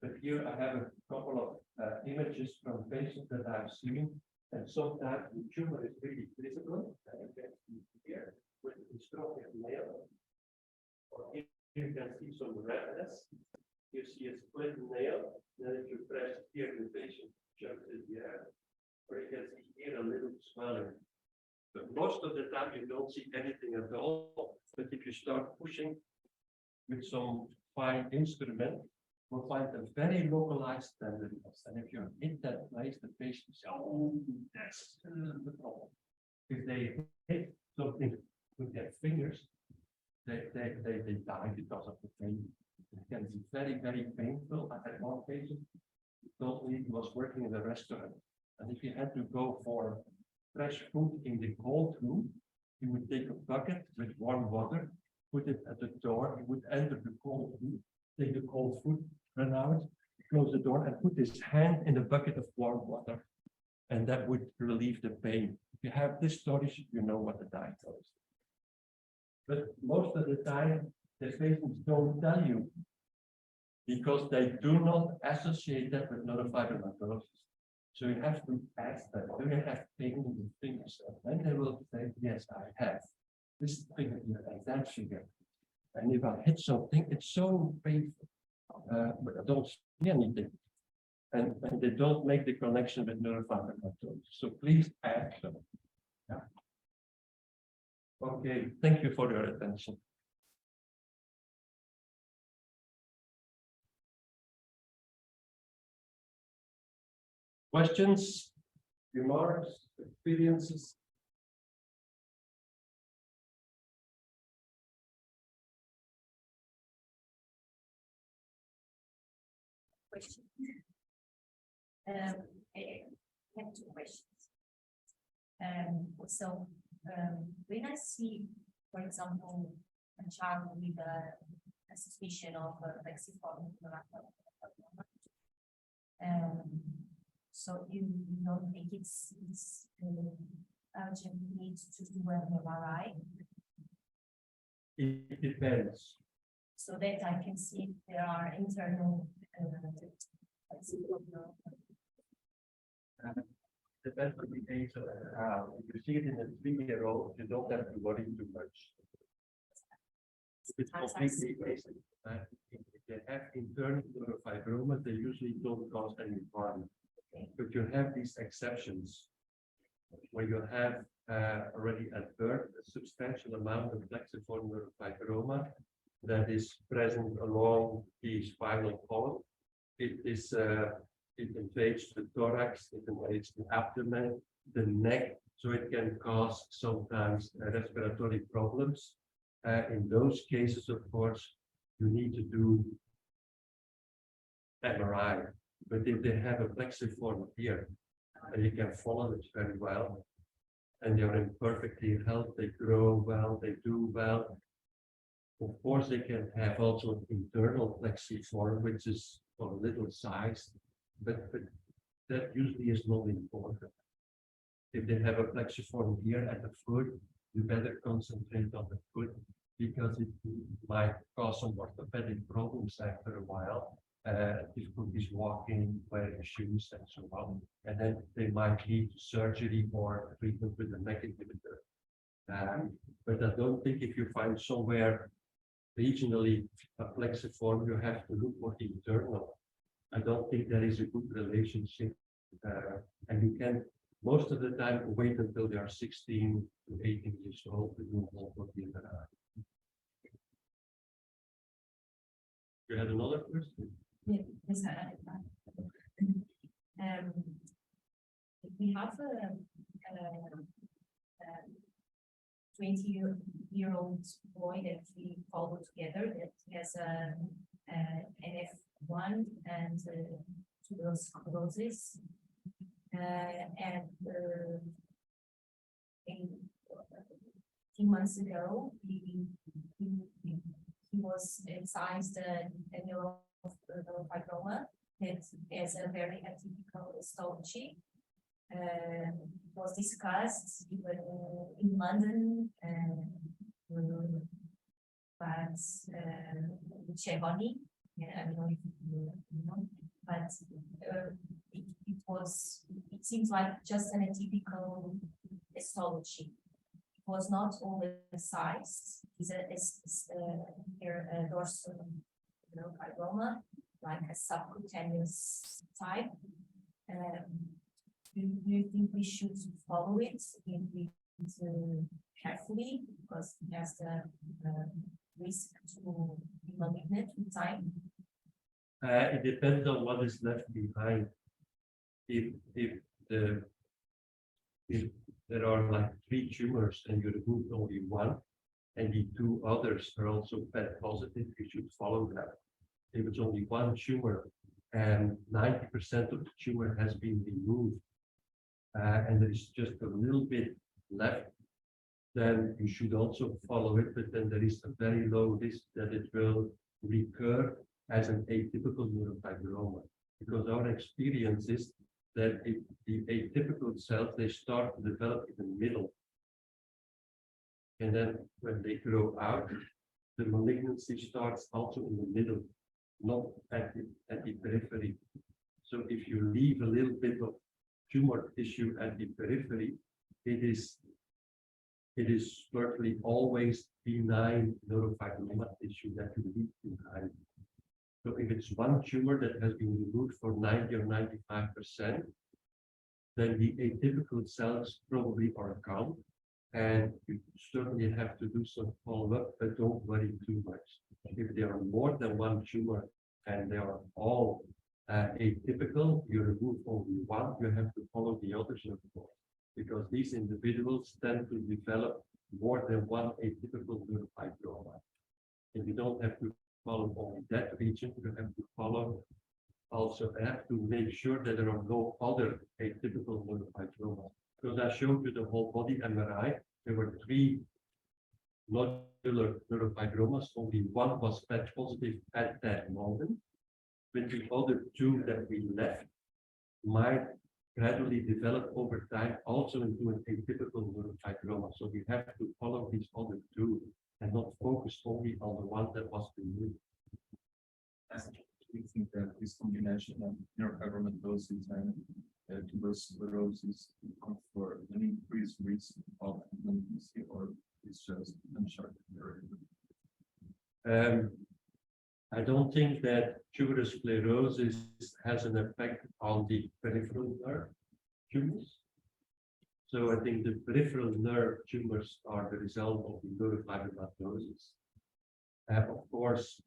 But here I have a couple of images from patients that I've seen. And sometimes the tumor is really visible. And you can see here with the stroke nail. Or here you can see some redness. You see a split nail. Then if you press here, the patient jumps in the air. Or you can see here a little swelling. But most of the time you don't see anything at all. But if you start pushing with some fine instrument, you'll find a very localized tenderness. And if you're in that place, the patient says, oh, that's the problem. If they hit something with their fingers, they die because of the pain. It can be very, very painful. I had one patient who told me he was working in a restaurant. And if he had to go for fresh food in the cold room, he would take a bucket with warm water, put it at the door, he would enter the cold room, take the cold food, run out, close the door, and put his hand in the bucket of warm water. And that would relieve the pain. If you have this story, you know what the diagnosis is. But most of the time, the patients don't tell you because they do not associate that with neurofibromatosis. So you have to ask them, do you have pain in the fingers? And then they will say, yes, I have. This finger here and that finger. And if I hit something, it's so painful. But I don't see anything. And they don't make the connection with neurofibromatosis. So please ask them. Yeah. Okay, thank you for your attention. Questions, remarks, experiences? Question. I have two questions. When I see, for example, a child with a suspicion of plexiform so you don't think it's urgent need to do an MRI? It depends. So that I can see if there are internal Depends on the age of the child. If you see it in a 3-year-old, you don't have to worry too much. If it's completely basic, if they have internal neurofibroma, they usually don't cause any harm. But you have these exceptions where you have already at birth a substantial amount of plexiform neurofibroma that is present along the spinal column. It invades the thorax, it invades the abdomen, the neck, so it can cause sometimes respiratory problems. In those cases, of course, you need to do MRI. But if they have a plexiform here, and you can follow it very well, and they're in perfectly health, they grow well, they do well, Of course, they can have also an internal plexiform, which is of a little size, but that usually is not important. If they have a plexiform here at the foot, you better concentrate on the foot because it might cause some orthopedic problems after a while. Difficulties walking, wearing shoes, and so on. And then they might need surgery or treatment with a MEK inhibitor. But I don't think if you find somewhere regionally a plexiform, you have to look for the internal. I don't think there is a good relationship. And you can, most of the time, wait until they are 16 to 18 years old to do all of the MRI. You had another question? Yes, we have a 20-year-old boy that we follow together that has a NF1 and tumour sclerosis. And a few months ago, he was excised a neurofibroma that has a very atypical histology. It was discussed even in London, but Chevoni, I don't know if you know, but it seems like just an atypical histology. It was not oversized. It's a dorsal neurofibroma, like a subcutaneous type. Do you think we should follow it carefully because it has the risk to be malignant with time? It depends on what is left behind. If there are like 3 tumors and you remove only 1, and the 2 others are also PET positive, you should follow that. If it's only 1 tumor and 90% of the tumor has been removed, and there is just a little bit left, then you should also follow it, but then there is a very low risk that it will recur as an atypical neurofibroma. Because our experience is that if the atypical cells, they start to develop in the middle. And then when they grow out, the malignancy starts also in the middle, not at the periphery. So if you leave a little bit of tumor tissue at the periphery, it is virtually always benign neurofibroma tissue that you leave behind. So if it's 1 tumor that has been removed for 90 or 95%, then the atypical cells probably are gone, and you certainly have to do some follow-up, but don't worry too much. If there are more than 1 tumor and they are all atypical, you remove only 1, you have to follow the others, of course, because these individuals tend to develop more than 1 atypical neurofibroma. And you don't have to follow only that region, you have to follow also have to make sure that there are no other atypical neurofibroma. Because I showed you the whole body MRI, there were 3 nodular neurofibromas, only 1 was PET positive at that moment. But the other 2 that we left might gradually develop over time also into an atypical neurofibroma. So we have to follow these other 2 and not focus only on the one that was removed. We think that this combination of neurofibromatosis and tumour sclerosis for an increased risk of malignancy, or it's just uncharted area? I don't think that tuberous sclerosis has an effect on the peripheral nerve tumors. So I think the peripheral nerve tumors are the result of the neurofibromatosis. Of course,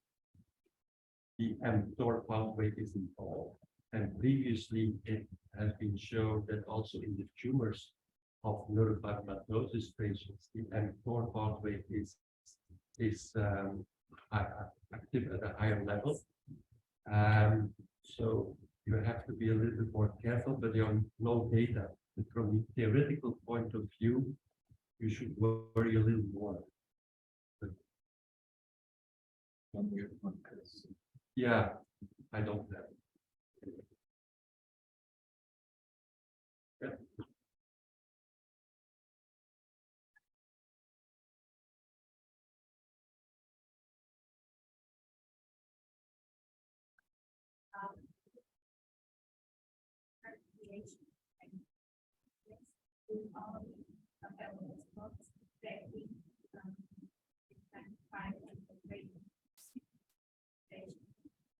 the mTOR pathway is involved, and previously it has been shown that also in the tumors of neurofibromatosis patients, the mTOR pathway is active at a higher level. So you have to be a little bit more careful, but there are no data. But from the theoretical point of view, you should worry a little more. But 1 year, 1 case. Yeah, I don't have.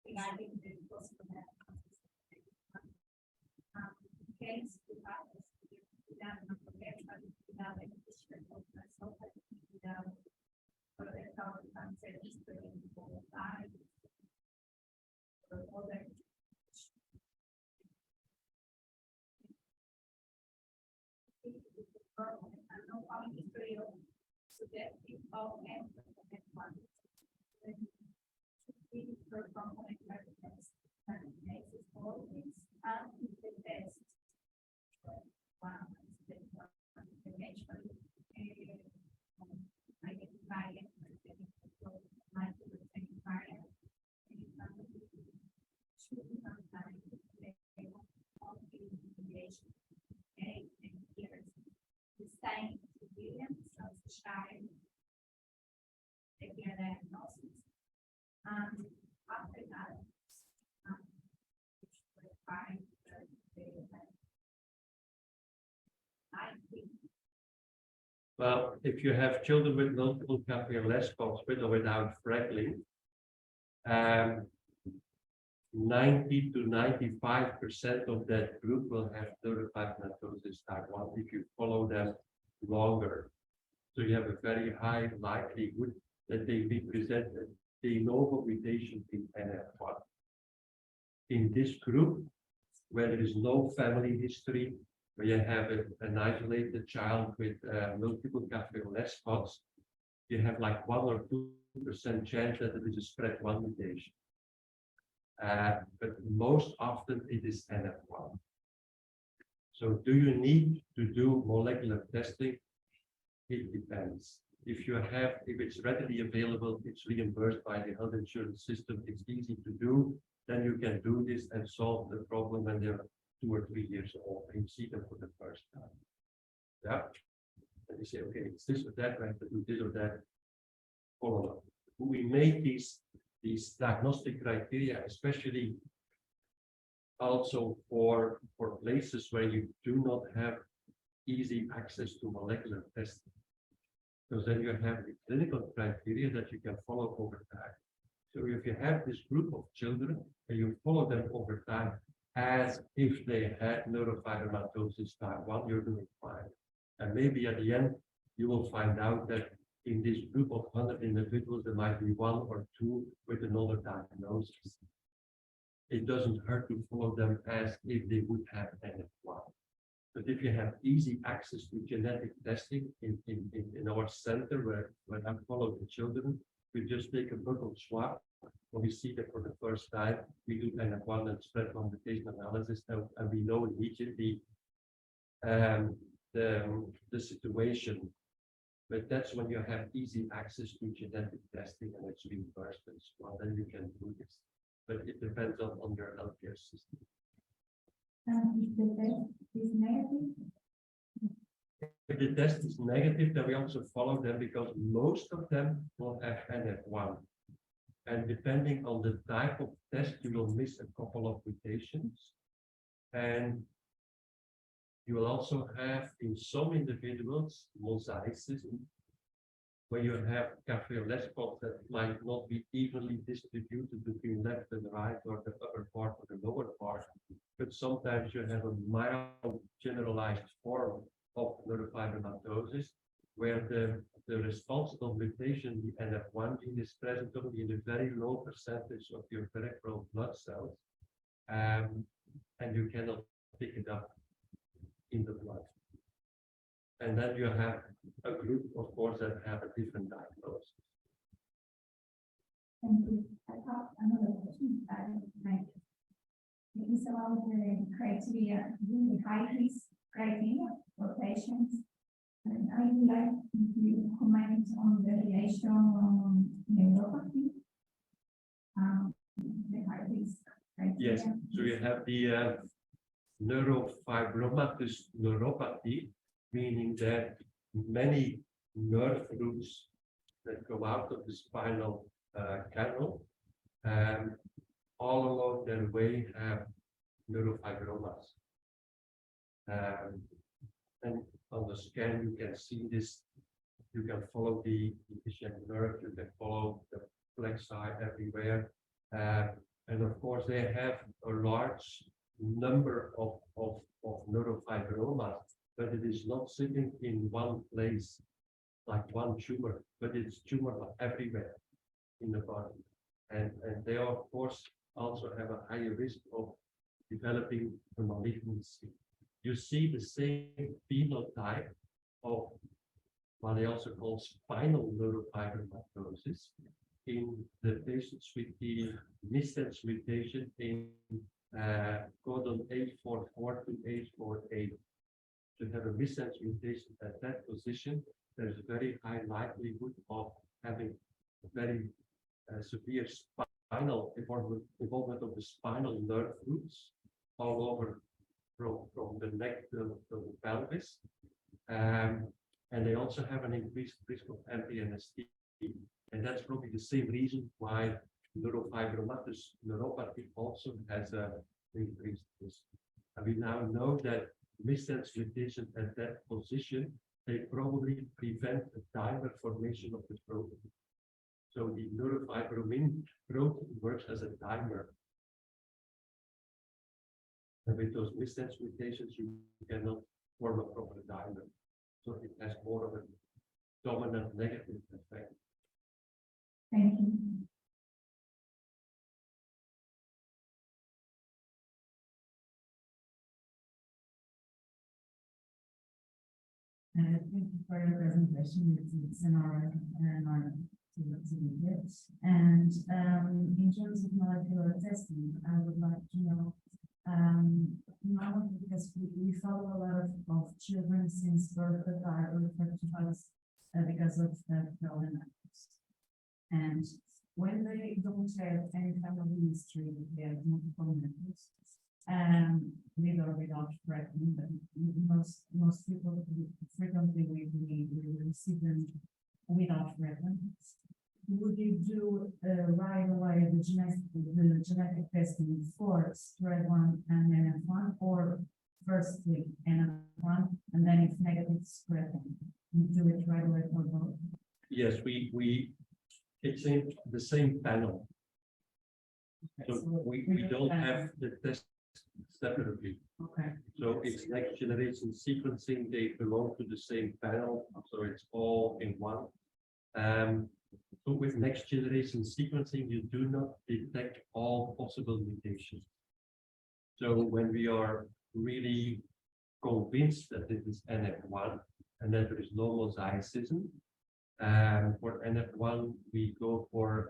Regarding the possible case without after that, Well, if you have children with multiple capillary Lesbos with or without freckling, 90 to 95% of that group will have neurofibromatosis type 1 if you follow them longer. So you have a very high likelihood that they represent a de novo mutation in NF1. In this group, where there is no family history, where you have an isolated child with multiple capillary Lesbos, you have like 1 or 2% chance that it is a spread 1 mutation. But most often it is NF1. So do you need to do molecular testing? It depends. If it's readily available, it's reimbursed by the health insurance system, it's easy to do, then you can do this and solve the problem when they're 2 or 3 years old and you see them for the first time. Yeah. And you say, okay, it's this or that, I have to do this or that. Follow up. We make these diagnostic criteria, especially also for places where you do not have easy access to molecular testing. Because then you have the clinical criteria that you can follow over time. So if you have this group of children and you follow them over time as if they had neurofibromatosis type 1, you're doing fine. And maybe at the end, you will find out that in this group of 100 individuals, there might be 1 or 2 with another diagnosis. It doesn't hurt to follow them as if they would have NF1. But if you have easy access to genetic testing in our center where I follow the children, we just take a buccal swab. When we see that for the first time, we do NF1 and spread mutation analysis, and we know immediately the situation. But that's when you have easy access to genetic testing and it's reimbursed as well, then you can do this. But it depends on your healthcare system. if the test is negative, If the test is negative, then we also follow them because most of them will have NF1. And depending on the type of test, you will miss a couple of mutations. And you will also have in some individuals mosaicism, where you have capillary Lesbos that might not be evenly distributed between left and right or the upper part or the lower part. But sometimes you have a mild generalized form of neurofibromatosis, where the responsible mutation, the NF1 gene, is present only in a very low percentage of your peripheral blood cells, and you cannot pick it up in the blood. And then you have a group, of course, that have a different diagnosis. thank you. I have another question. It is about the criteria, really high risk criteria for patients. And I would like you to comment on the relation on neuropathy Yes, so you have the neurofibromatosis neuropathy, meaning that many nerve roots that go out of the spinal canal, all along their way have neurofibromas. And on the scan, you can see this. You can follow the ischial nerve, you can follow the flexi everywhere. And of course, they have a large number of neurofibromas, but it is not sitting in one place like one tumor, but it's tumor everywhere in the body. And they, of course, also have a higher risk of developing the malignancy. You see the same phenotype of what they also call spinal neurofibromatosis in the patients with the missense mutation in codon A44 to A48. To have a missense mutation at that position, there is a very high likelihood of having a very severe spinal involvement of the spinal nerve roots all over from the neck to the pelvis. And they also have an increased risk of MPNST. And that's probably the same reason why neurofibromatous neuropathy also has an increased risk. And we now know that missense mutations at that position, they probably prevent a dimer formation of the protein. So the neurofibromin protein works as a dimer. And with those missense mutations, you cannot form a proper dimer. So it has more of a dominant negative effect. Thank you. Thank you for your presentation. It's an honor to be here. And in terms of molecular testing, I would like to know, now because we follow a lot of children since birth that are referred to us because of melanomas. And when they don't have any family history, they have multiple methods, with or without pregnant, but most people frequently we receive them without pregnant. Would you do right away the genetic testing for spread 1 and NF1, or firstly NF1 and then if negative spread 1? You do it right away for both? Yes, it's in the same panel. Okay, So we don't have the test separately. Okay. So it's next generation sequencing, they belong to the same panel, so it's all in one. So with next generation sequencing, you do not detect all possible mutations. So when we are really convinced that it is NF1 and that there is no mosaicism, for NF1, we go for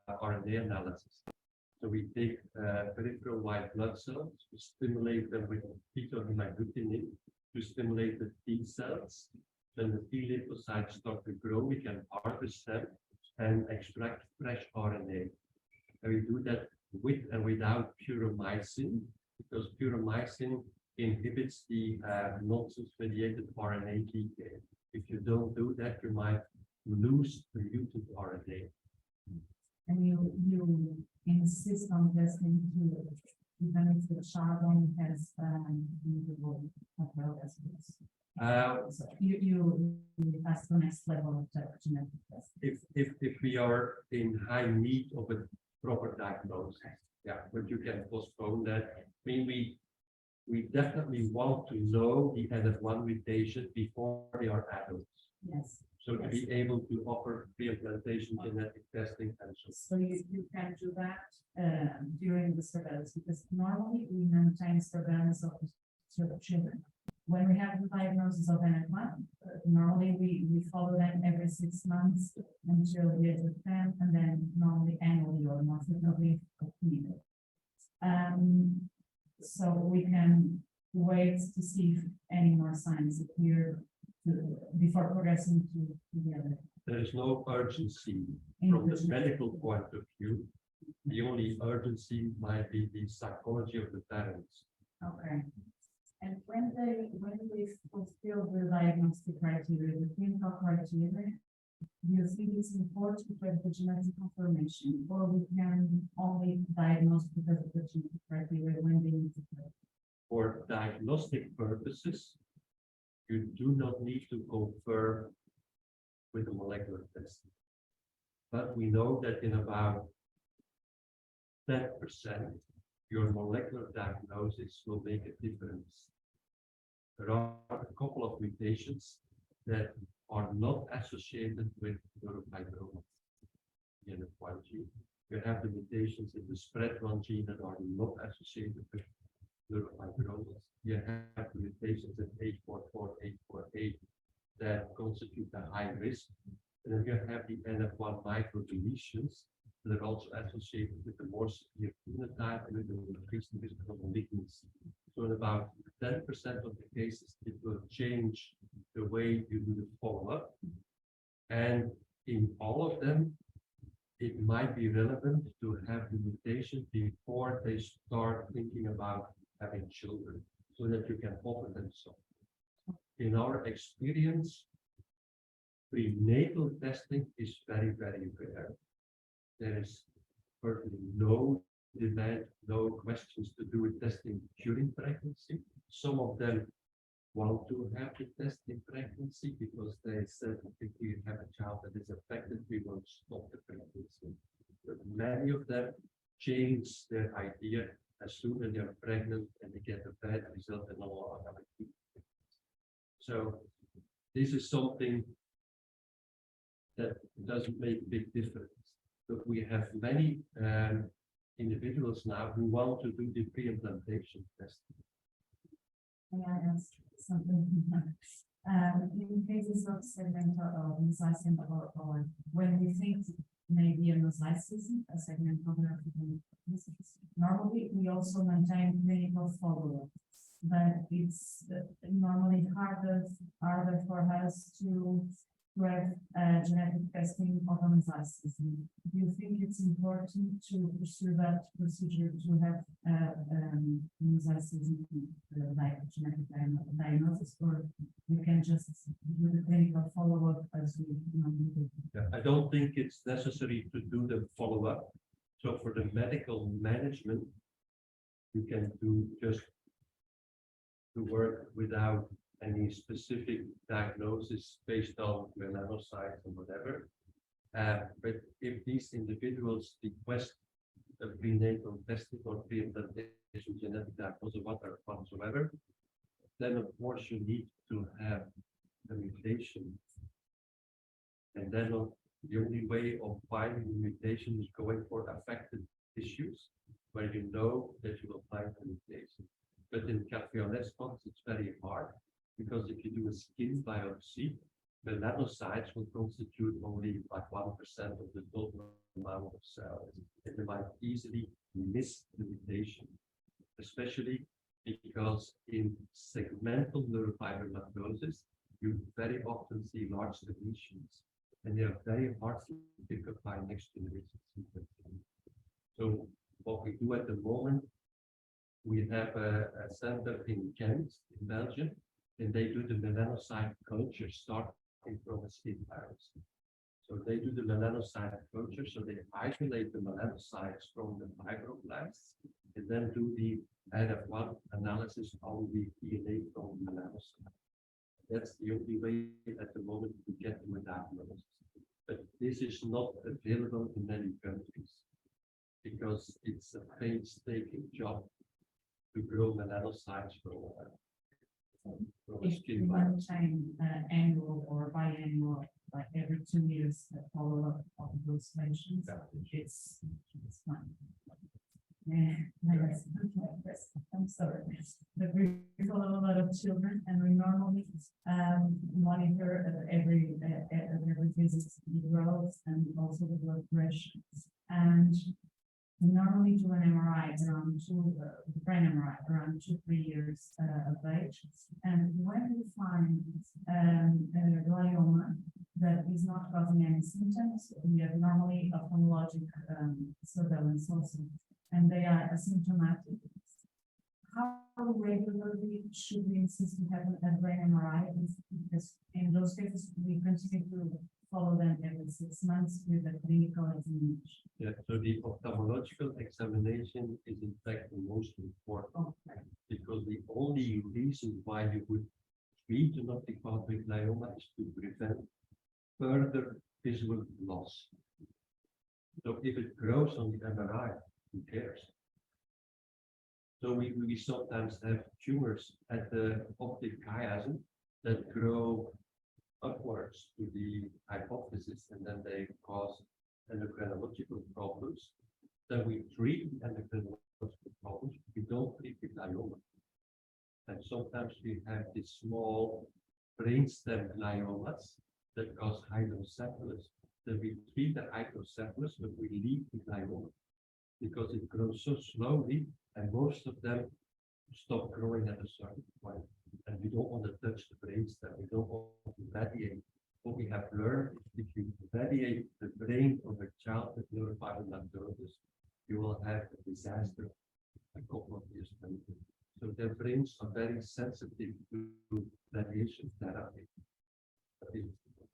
RNA analysis. So we take peripheral white blood cells, we stimulate them with phytohemagglutinin to stimulate the T cells. Then the T lymphocytes start to grow, we can harvest them and extract fresh RNA. And we do that with and without puromycin, because puromycin inhibits the nonsense-mediated RNA decay. If you don't do that, you might lose the mutant RNA. And you insist on testing to even if the child only has mutable microorganisms. So you pass the next level of genetic testing. If we are in high need of a proper diagnosis, yeah, but you can postpone that. I mean, we definitely want to know the NF1 mutation before they are adults. Yes. So to be able to offer pre-implantation genetic testing and so on. So you can do that during the surveillance, because normally we maintain surveillance of the children. When we have the diagnosis of NF1, normally we follow them every 6 months until the age of 10, and then normally annually or more frequently if needed. So we can wait to see if any more signs appear before progressing to the other. There is no urgency In from the the- medical point of view. The only urgency might be the psychology of the parents. Okay. And when they fulfill the diagnostic criteria, the clinical criteria, do you think it's important to have the genetic confirmation, or we can only diagnose because of the genetic criteria when they need to fail? For diagnostic purposes, you do not need to confirm with a molecular test. But we know that in about 10%, your molecular diagnosis will make a difference. There are a couple of mutations that are not associated with neurofibromatosis, the NF1 gene. You have the mutations in the spread1 gene that are not associated with neurofibromatosis. You have the mutations in 844, 848 that constitute a high risk. And then you have the NF1 microdeletions that are also associated with the more severe phenotype and with the increased risk of malignancy. So in about 10% of the cases, it will change the way you do the follow-up. And in all of them, it might be relevant to have the mutation before they start thinking about having children, so that you can offer them some. In our experience, prenatal testing is very, very rare. There is virtually no demand, no questions to do with testing during pregnancy. Some of them want to have the test in pregnancy because they said, if we have a child that is affected, we won't stop the pregnancy. But many of them change their idea as soon as they're pregnant and they get a bad result and all of that. So this is something that doesn't make a big difference. But we have many individuals now who want to do the pre-implantation testing. May I ask something? In cases of segmental mosaicism, or when we think maybe a mosaicism, a segmental neurofibromatosis, normally we also maintain clinical follow-up, but it's normally harder for us to have genetic testing of a mosaicism. Do you think it's important to pursue that procedure to have mosaicism genetic diagnosis, or we can just do the clinical follow-up as we normally do? Yeah, I don't think it's necessary to do the follow-up. So for the medical management, you can do just the work without any specific diagnosis based on melanocytes or whatever. But if these individuals request a prenatal testing or pre-implantation genetic diagnosis whatsoever, then of course you need to have the mutation. And then the only way of finding the mutation is going for affected tissues where you know that you will find the mutation. But in CAFE spots, it's very hard, because if you do a skin biopsy, melanocytes will constitute only like 1% of the total amount of cells, and you might easily miss the mutation, especially because in segmental neurofibromatosis, you very often see large deletions, and they are very hard to pick up by next generation sequencing. So what we do at the moment, we have a center in Ghent, in Belgium, and they do the melanocyte culture starting from a skin biopsy. So they do the melanocyte culture, so they isolate the melanocytes from the fibroblasts, and then do the NF1 analysis on the DNA from the melanocyte. That's the only way at the moment to get to a diagnosis. But this is not available in many countries, because it's a painstaking job to grow melanocytes from a If skin you biopsy. maintain annual or biannual, like every 2 years, follow-up of those patients, it's fine. Yeah, I'm sorry. But we follow a lot of children, and we normally monitor every visit the growth and also the blood pressure. And we normally do an MRI around brain MRI around 2-3 years of age. And when we find a glioma, that is not causing any symptoms. We have normally ophthalmologic surveillance also, and they are asymptomatic. How regularly should we insist to have a brain MRI? Because in those cases, we continue to follow them every 6 months with a clinical examination. Yeah, so the ophthalmological examination is in fact the most important, because the only reason why you would treat an optic pathway glioma is to prevent further visual loss. So if it grows on the MRI, who cares? So we sometimes have tumors at the optic chiasm that grow upwards to the hypophysis, and then they cause endocrinological problems. Then we treat the endocrinological problems. We don't treat the glioma. And sometimes we have these small brainstem gliomas that cause hydrocephalus. Then we treat the hydrocephalus, but we leave the glioma because it grows so slowly, and most of them stop growing at a certain point. And we don't want to touch the brainstem. We don't want to radiate. What we have learned is if you radiate the brain of a child with neurofibromatosis, you will have a disaster a couple of years later. So their brains are very sensitive to radiation therapy.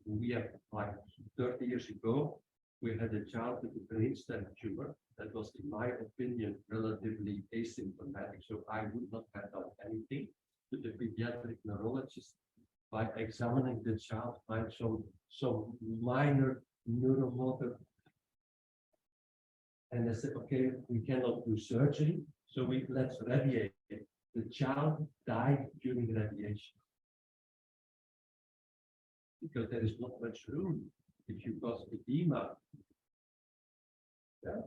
We have, like 30 years ago, we had a child with a brainstem tumor that was, in my opinion, relatively asymptomatic. So I would not have done anything. To the pediatric neurologist, by examining the child, find some minor neuromotor, and they said, okay, we cannot do surgery, so let's radiate. The child died during radiation because there is not much room if you cause edema. Yeah.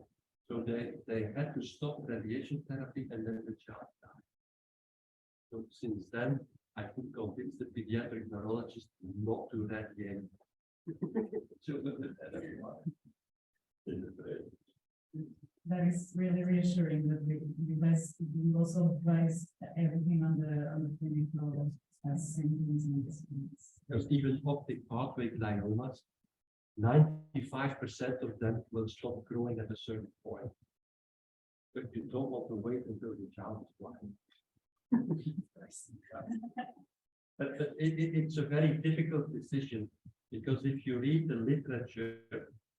So they had to stop radiation therapy, and then the child died. So since then, I could convince the pediatric neurologist not to radiate children with NF1 in the brain. That is really reassuring that we also advise everything on the clinical symptoms and disciplines. Because even optic pathway gliomas, 95% of them will stop growing at a certain point. But you don't want to wait until the child is blind. But it's a very difficult decision, because if you read the literature,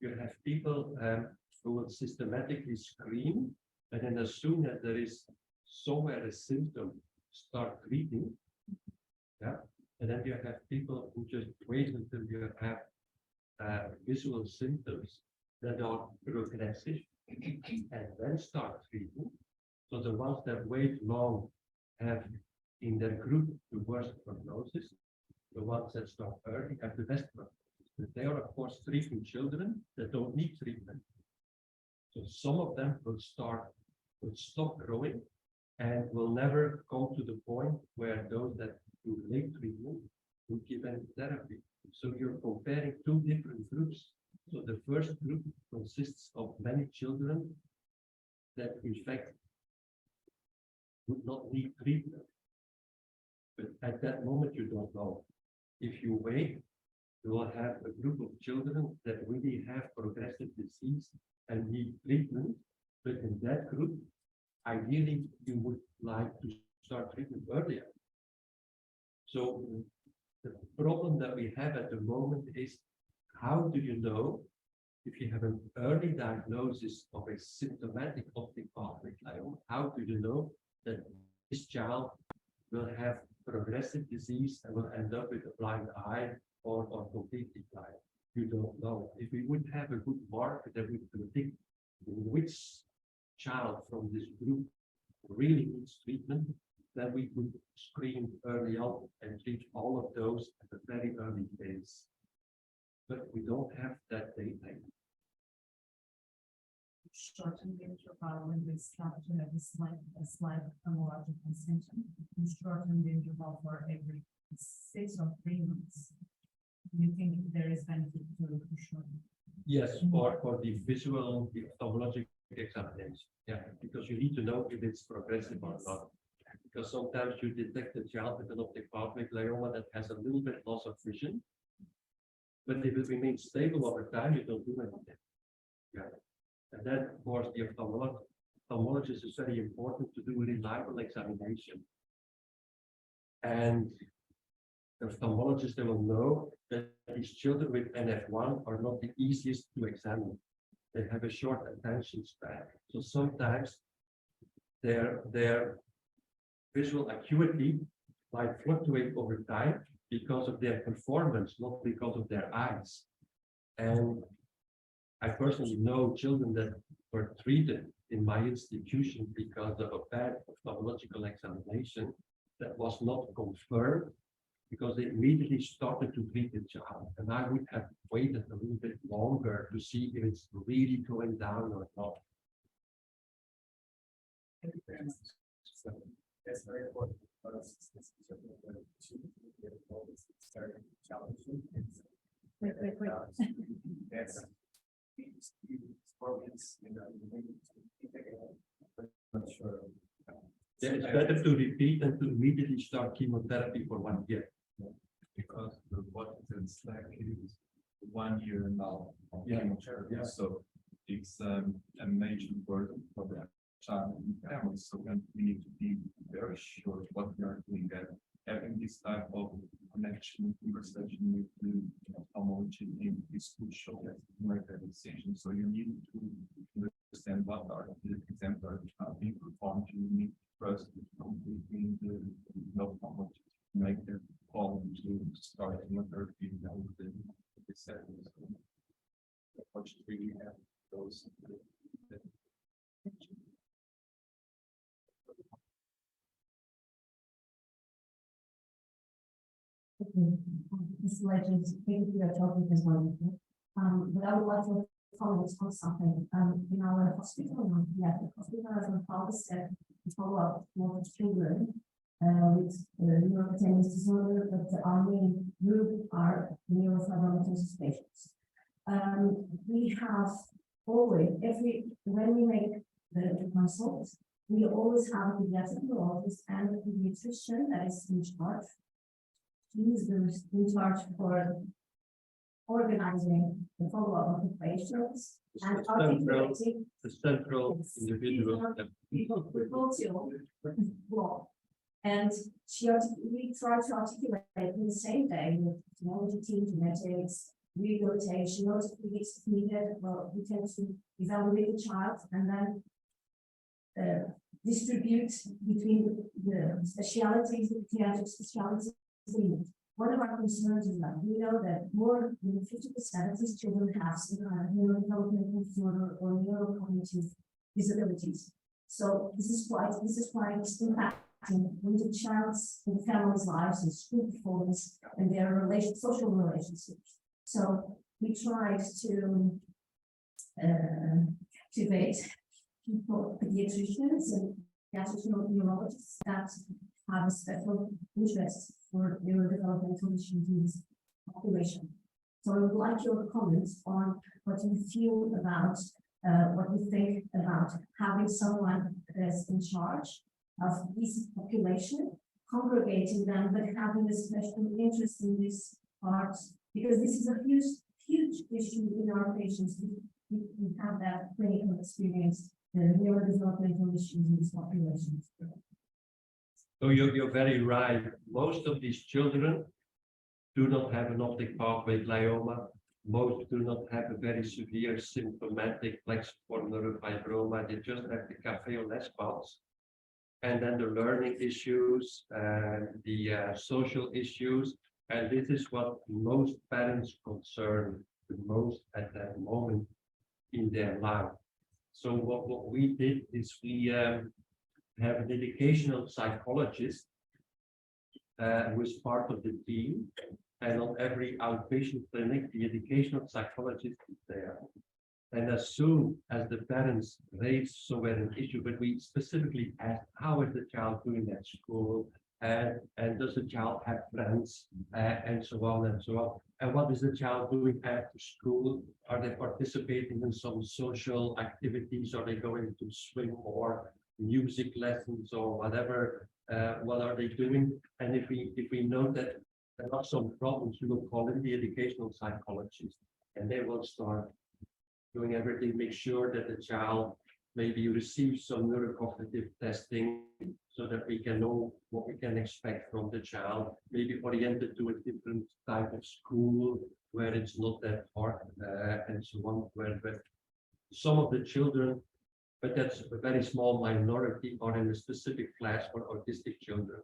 you have people who will systematically screen, and then as soon as there is somewhere a symptom, start treating. Yeah, and then you have people who just wait until you have visual symptoms that are progressive and then start treating. So the ones that wait long have in their group the worst prognosis. The ones that start early have the best prognosis. But they are, of course, treating children that don't need treatment. So some of them will stop growing and will never come to the point where those that do late treatment will give any therapy. So you're comparing two different groups. So the first group consists of many children that in fact would not need treatment. But at that moment, you don't know. If you wait, you will have a group of children that really have progressive disease and need treatment. But in that group, ideally, you would like to start treatment earlier. So the problem that we have at the moment is, how do you know if you have an early diagnosis of a symptomatic optic pathway glioma? How do you know that this child will have progressive disease and will end up with a blind eye or completely blind? You don't know. If we would have a good marker that would predict which child from this group really needs treatment, then we could screen early on and treat all of those at a very early phase. But we don't have that data. Shorten the interval when we start to have a slight ophthalmological symptom. You shorten the interval for every 6 or 3 months. Do you think there is benefit to shorten? Yes, for the visual, the ophthalmologic examination. Yeah, because you need to know if it's progressive or not. Because sometimes you detect a child with an optic pathway glioma that has a little bit loss of vision, But if it remains stable over time, you don't do anything. Yeah. And then, of course, the ophthalmologist is very important to do a reliable examination. And the ophthalmologist, they will know that these children with NF1 are not the easiest to examine. They have a short attention span. So sometimes their visual acuity might fluctuate over time because of their performance, not because of their eyes. And I personally know children that were treated in my institution because of a bad ophthalmological examination that was not confirmed, because they immediately started to treat the child. And I would have waited a little bit longer to see if it's really going down or not. Thank you very much. So that's very important. Because this is very challenging. Wait. That's these problems, you know, I'm not sure. Yeah, it's better to repeat than to immediately start chemotherapy for 1 year. Because the what is slack is 1 year now of Yeah. chemotherapy. Yeah. So it's a major burden for the child and family. So then we need to be very sure what we are doing, that having this type of connection, conversation with the ophthalmology is crucial to make that decision. So you need to understand what are the exams are being performed. You need to trust completely the ophthalmologist to make that call to start chemotherapy with the settings. Unfortunately, we have those. This Legends, thank you for your topic as well. But I would like to comment on something. In our hospital, the hospital has a policy to follow up with children with neurofibromatosis disorder, but our main group are neurofibromatosis patients. We have always, when we make the consults, we always have a pediatric neurologist and a pediatrician that is in charge. He is in charge for organizing the follow-up of the patients and articulating The central individual. block. And we try to articulate in the same day with technology team, genetics, rehabilitation, orthopedics needed. Well, we tend to evaluate the child and then distribute between the specialities, the pediatric specialities. One of our concerns is that we know that more than 50% of these children have some kind of neurodevelopmental disorder or neurocognitive disabilities. So this is quite impacting with the child's and family's lives and school performance and their social relationships. So we tried to activate people, pediatricians and pediatric neurologists that have a special interest for neurodevelopmental issues in this population. So I would like your comments on what you feel about, what you think about having someone that's in charge of this population, congregating them, but having a special interest in this part, because this is a huge issue in our patients. We have that clinical experience, the neurodevelopmental issues in this population. So you're very right. Most of these children do not have an optic pathway glioma. Most do not have a very severe symptomatic plexiform neurofibroma. They just have the café au lait spots. And then the learning issues, the social issues. And this is what most parents concern the most at that moment in their life. So what we did is we have an educational psychologist who is part of the team, and on every outpatient clinic, the educational psychologist is there. And as soon as the parents raise somewhere an issue, but we specifically ask, how is the child doing at school? And does the child have friends? And so on and so on. And what is the child doing after school? Are they participating in some social activities? Are they going to swim or music lessons or whatever? What are they doing? And if we know that there are some problems, we will call in the educational psychologist, and they will start doing everything, make sure that the child maybe receives some neurocognitive testing so that we can know what we can expect from the child, maybe oriented to a different type of school where it's not that hard and so on, where some of the children, but that's a very small minority, are in a specific class for autistic children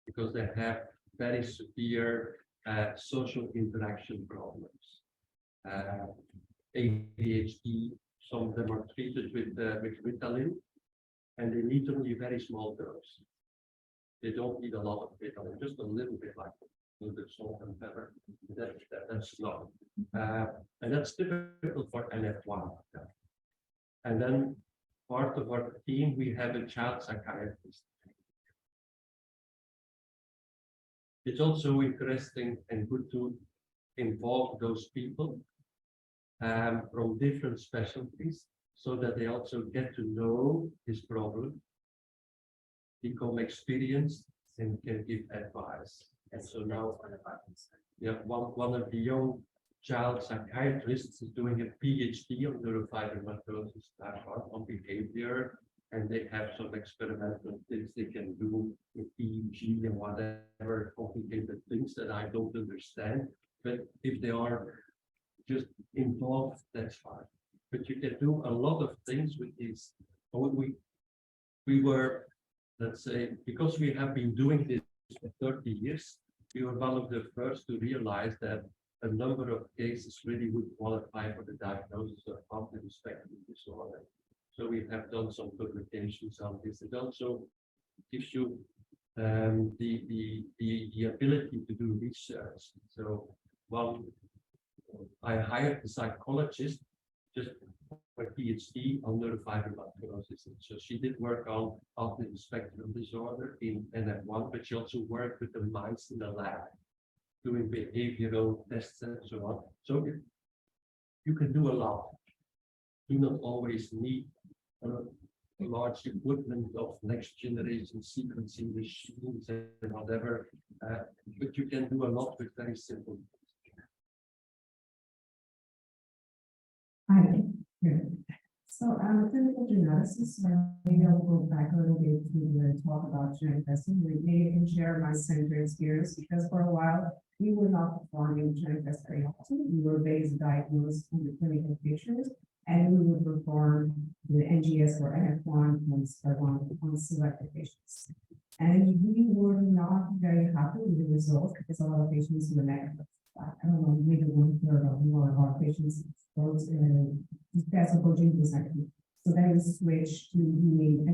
because they have very severe social interaction problems. ADHD, some of them are treated with Ritalin, and they need only a very small dose. They don't need a lot of Ritalin, just a little bit, like a little bit salt and pepper. That's not. And that's difficult for NF1. And then part of our team, we have a child psychiatrist. It's also interesting and good to involve those people from different specialties so that they also get to know his problem, become experienced, and can give advice. And so now, yeah, one of the young child psychiatrists is doing a PhD on neurofibromatosis on behavior, and they have some experimental things they can do with EEG and whatever complicated things that I don't understand. But if they are just involved, that's fine. But you can do a lot of things with these. We were, let's say, because we have been doing this for 30 years, we were one of the first to realize that a number of cases really would qualify for the diagnosis of autism spectrum disorder. So we have done some publications on this. It also gives you the ability to do research. So I hired a psychologist just for PhD on neurofibromatosis. So she did work on autism spectrum disorder in NF1, but she also worked with the mice in the lab, doing behavioral tests and so on. So you can do a lot. You do not always need a large equipment of next generation sequencing machines and whatever, but you can do a lot with very simple. Hi. So clinical geneticists, maybe I'll go back a little bit to talk about genetic testing. Maybe I can share my center experience because for a while we were not performing genetic tests very often. We were based diagnosed on the clinical pictures, and we would perform the NGS or NF1 on selected patients. And we were not very happy with the results because a lot of patients were negative. I don't know, maybe 1/3 or more of our patients test for gene negative. So then we switched to doing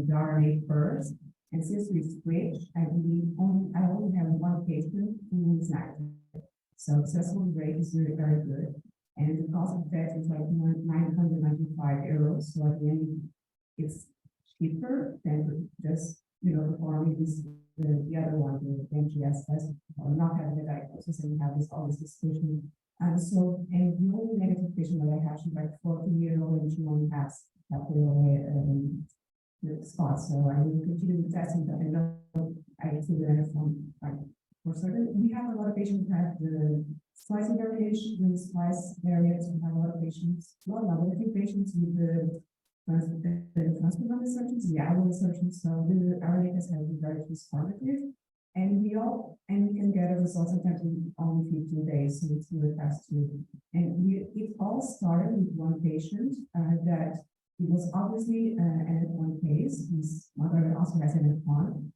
the RNA first. And since we switched, I only have one patient who is negative. So successful rate is very, very good. And the cost of test is like €995. So at the end, it's cheaper than just performing the other one, the NGS test, or not having the diagnosis and have all this discussion. And the only negative patient that I have, she's like 14-year-old and she only has the spot. So I will continue testing, but I see the NF1 for certain. We have a lot of patients who have the splicing variation, the splice variants. We have a lot of patients, a few patients with the transplant insertions, the allo insertions. So the RNA test has been very transformative. And we can get a result sometimes in only 15 days, so it's really fast too. And it all started with one patient that it was obviously an NF1 case. His mother also has NF1,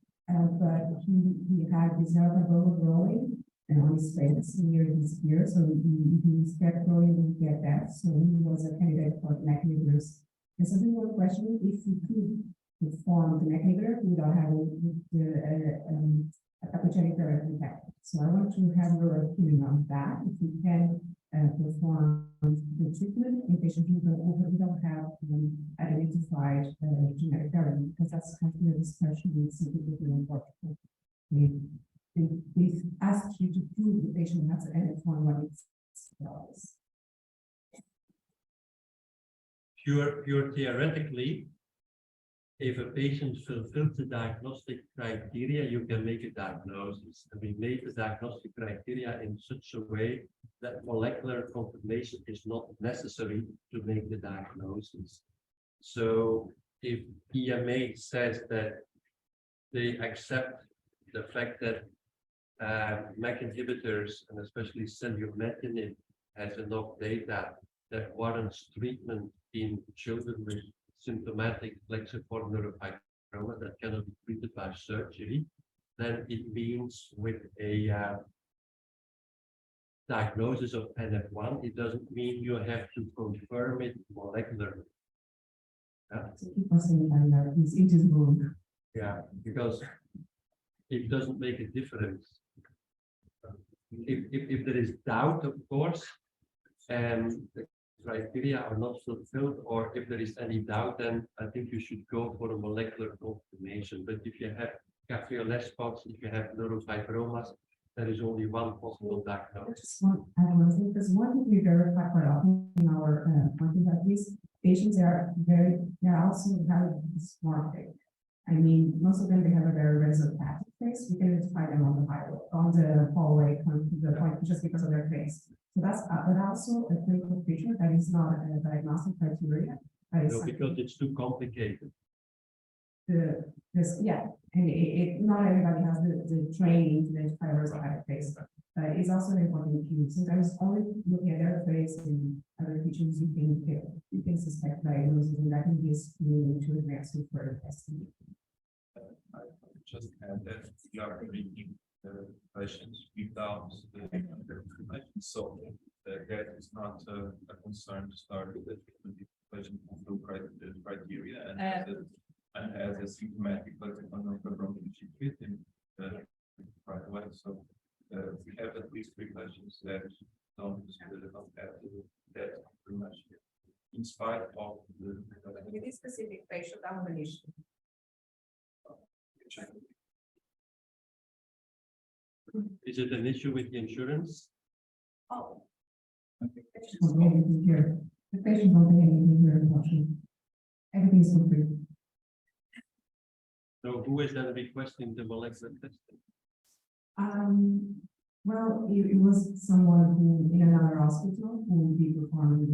but he had this neurofibroma growing and on his face near his ear, so he kept growing and get that. So he was a candidate for neck inhibitors. And so we were questioning if he could perform the neck inhibitor without having the pathogenic therapy impact. So I want to have your opinion on that. If you can perform the treatment in patients who don't have identified genetic therapy, because that's kind of the discussion with significantly important. We've asked you to prove the patient has an NF1 what it does. Pure theoretically, if a patient fulfills the diagnostic criteria, you can make a diagnosis. And we made the diagnostic criteria in such a way that molecular confirmation is not necessary to make the diagnosis. So if EMA says that they accept the fact that MEK inhibitors, and especially selumetinib, has enough data that warrants treatment in children with symptomatic flexiform neurofibroma that cannot be treated by surgery, then it means with a diagnosis of NF1, it doesn't mean you have to confirm it molecularly. So keep on saying that, it is wrong. Yeah, because it doesn't make a difference. If there is doubt, of course, and the criteria are not fulfilled, or if there is any doubt, then I think you should go for a molecular confirmation. But if you have cafe-au-lait spots, if you have neurofibromas, there is only one possible diagnosis. I want to say, because one thing we verify quite often in our country, that these patients are also very dysmorphic. I mean, most of them, they have a very rhizopathic face. We can identify them on the hallway, come to the point just because of their face. So that's, but also a clinical feature that is not a diagnostic criteria. No, because it's too complicated. Yeah, and not everybody has the training to identify rhizopathic face, but it's also an important key. Sometimes only looking at their face and other features, you can suspect diagnosis, and that can be a screening to advance to further testing. I would just add that we are treating the patients without the information, so that is not a concern to start with the patient fulfill criteria and as a symptomatic neurofibromatosis treat him right away. So we have at least 3 patients that don't have that pretty much in spite of the With this specific patient, I have an issue. Is it an issue with the insurance? Oh. Don't pay anything here. The patient don't pay anything here, unfortunately. Everything is for free. So who is then requesting the molecular testing? Well, it was someone who in another hospital who will be performing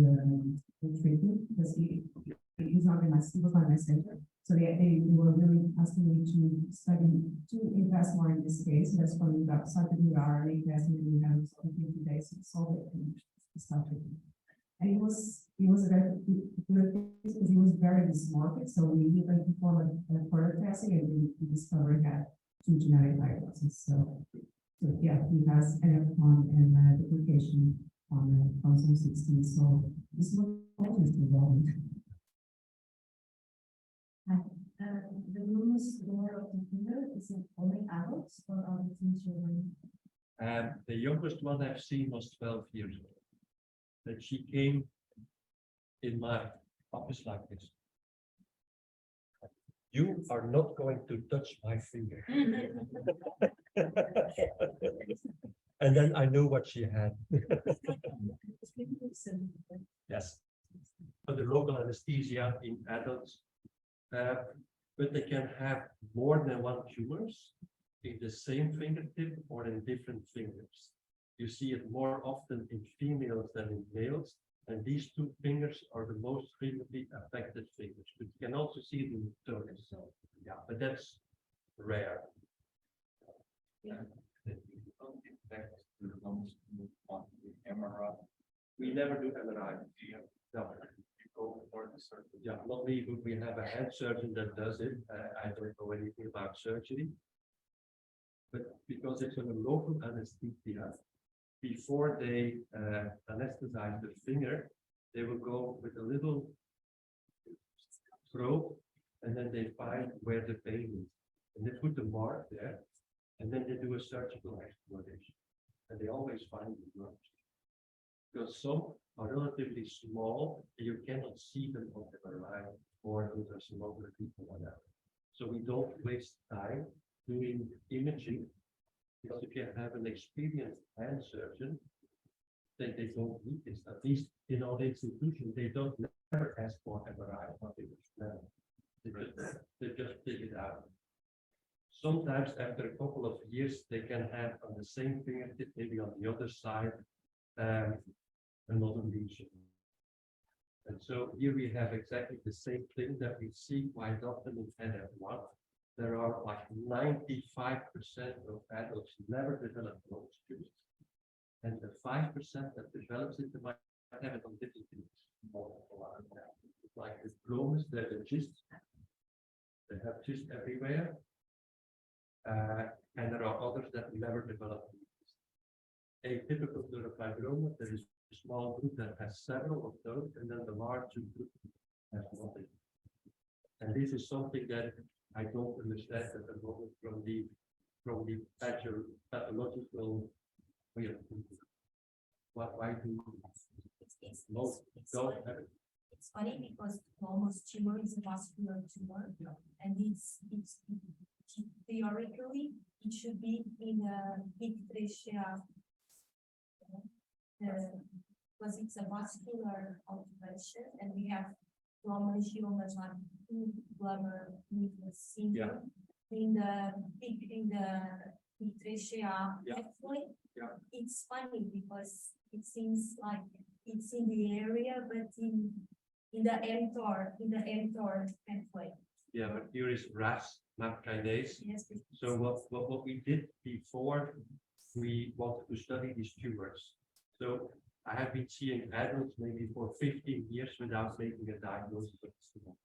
the treatment, because he's not in my, he was not in my center. So they were really asking me to study, to invest more in this case. That's when we started with RNA testing, and we have something today to solve it and start it. And it was a very good case because he was very dysmorphic. So we even performed a further testing, and we discovered that 2 genetic diagnoses. So yeah, he has NF1 and duplication on chromosome 16. So this was always involved. The rumors there of the finger, is it only adults or are the children? The youngest one I've seen was 12 years old. But she came in my office like this. You are not going to touch my finger. And then I knew what she had. Yes. For the local anesthesia in adults, but they can have more than 1 tumors in the same fingertip or in different fingers. You see it more often in females than in males, and these 2 fingers are the most frequently affected fingers. But you can also see it in the toe. So, yeah, but that's rare. MRI. We never do MRI. No. Yeah, not me, but we have a head surgeon that does it. I don't know anything about surgery. But because it's a local anesthesia, before they anesthetize the finger, they will go with a little probe, and then they find where the pain is. And they put the mark there, and then they do a surgical exploration. And they always find the drugs. Because some are relatively small, and you cannot see them on the MRI, or those are smaller people, whatever. So we don't waste time doing imaging, because if you have an experienced hand surgeon, then they don't need this. At least in our institution, they don't never ask for MRI. They just take it out. Sometimes after a couple of years, they can have on the same fingertip, maybe on the other side, another lesion. And so here we have exactly the same thing that we see quite often in NF1. There are like 95% of adults who never develop those tumors. And the 5% that develops it, they might have it on different things. Like the chromes, they're just, they have just everywhere. And there are others that never develop. Atypical neurofibroma, there is a small group that has several of those, and then the larger group has nothing. And this is something that I don't understand at the moment from the pathological way of thinking. Why do most don't have it? It's funny because almost tumor is a vascular tumor, and it's theoretically it should be in a big trachea, because it's a vascular alteration, and we have angiomas like blubber syndrome in the big trachea pathway. It's funny because it seems like it's in the area, but in the mTOR pathway. Yeah, but here is RAS, MAP kinase. Yes. So what we did before, we wanted to study these tumors. So I have been seeing adults maybe for 15 years without making a diagnosis of this tumor.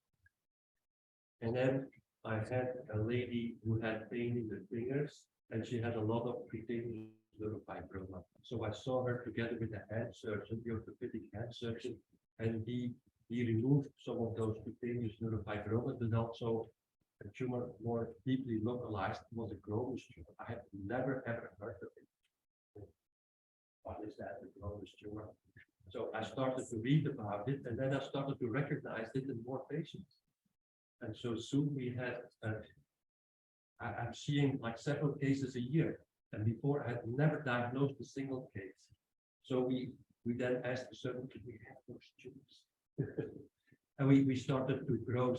And then I had a lady who had pain in the fingers, and she had a lot of cutaneous neurofibroma. So I saw her together with the hand surgeon, the orthopedic hand surgeon, and he removed some of those cutaneous neurofibroma, but also a tumor more deeply localized was a Crohn's tumor. I had never ever heard of it. What is that, a Crohn's tumor? So I started to read about it, and then I started to recognize it in more patients. And so soon we had, I'm seeing like several cases a year. And before I had never diagnosed a single case. So we then asked the surgeon, could we have those tumors? And we started to grow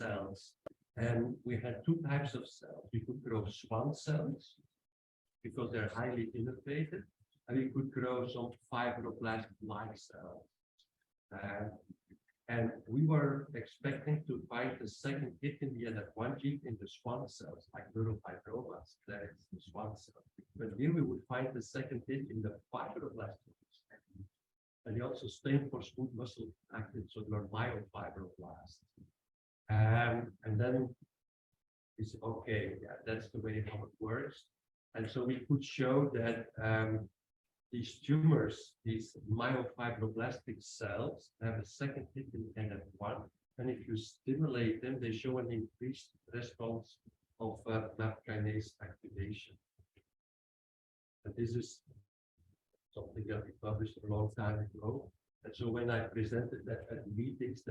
cells. And we had two types of cells. We could grow Schwann cells because they're highly innervated. And we could grow some fibroblast-like cells. And we were expecting to find the second hit in the NF1 gene in the Schwann cells, like neurofibromas, that is the Schwann cells. But here we would find the second hit in the fibroblast. And they also stain for smooth muscle actin, so they're myofibroblasts. And then we said, okay, yeah, that's the way how it works. And so we could show that these tumors, these myofibroblastic cells, have a second hit in NF1, and if you stimulate them, they show an increased response of MAP kinase activation. And this is something that we published a long time ago. And so when I presented that at meetings,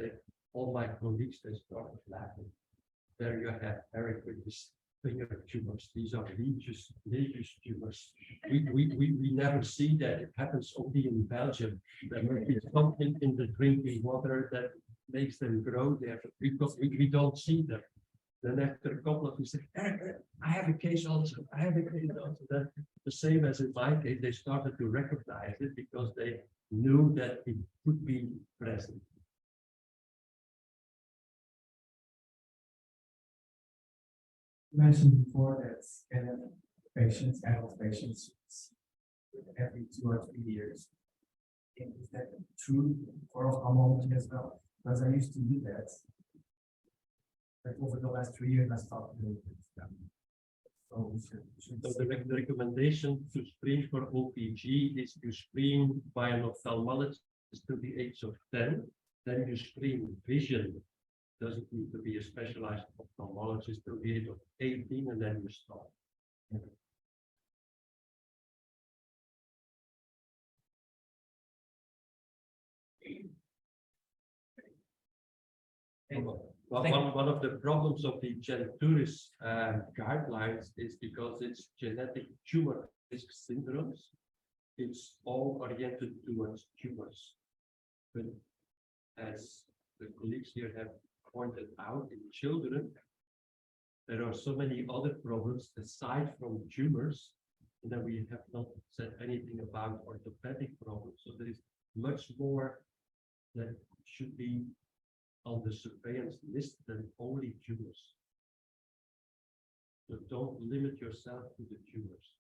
all my colleagues, they started laughing. There you have Eric with his finger tumors. These are Legius tumors. We never see that. It happens only in Belgium. There might be something in the drinking water that makes them grow there. We don't see them. Then after a couple of weeks, Eric, I have a case also. I have a case also. Then the same as in my case, they started to recognize it because they knew that it could be present. You mentioned before that kind of patients, adult patients, every 2 or 3 years. Is that true for ophthalmology as well? Because I used to do that. But over the last 3 years, I stopped doing it. So the recommendation to screen for OPG is to screen by an ophthalmologist to the age of 10. Then you screen vision. Doesn't need to be a specialized ophthalmologist till the age of 18, and then you stop. One of the problems of the GENTURIS guidelines is because it's genetic tumor risk syndromes. It's all oriented towards tumors. But as the colleagues here have pointed out in children, there are so many other problems aside from tumors, and that we have not said anything about orthopedic problems. So there is much more that should be on the surveillance list than only tumors. So don't limit yourself to the tumors.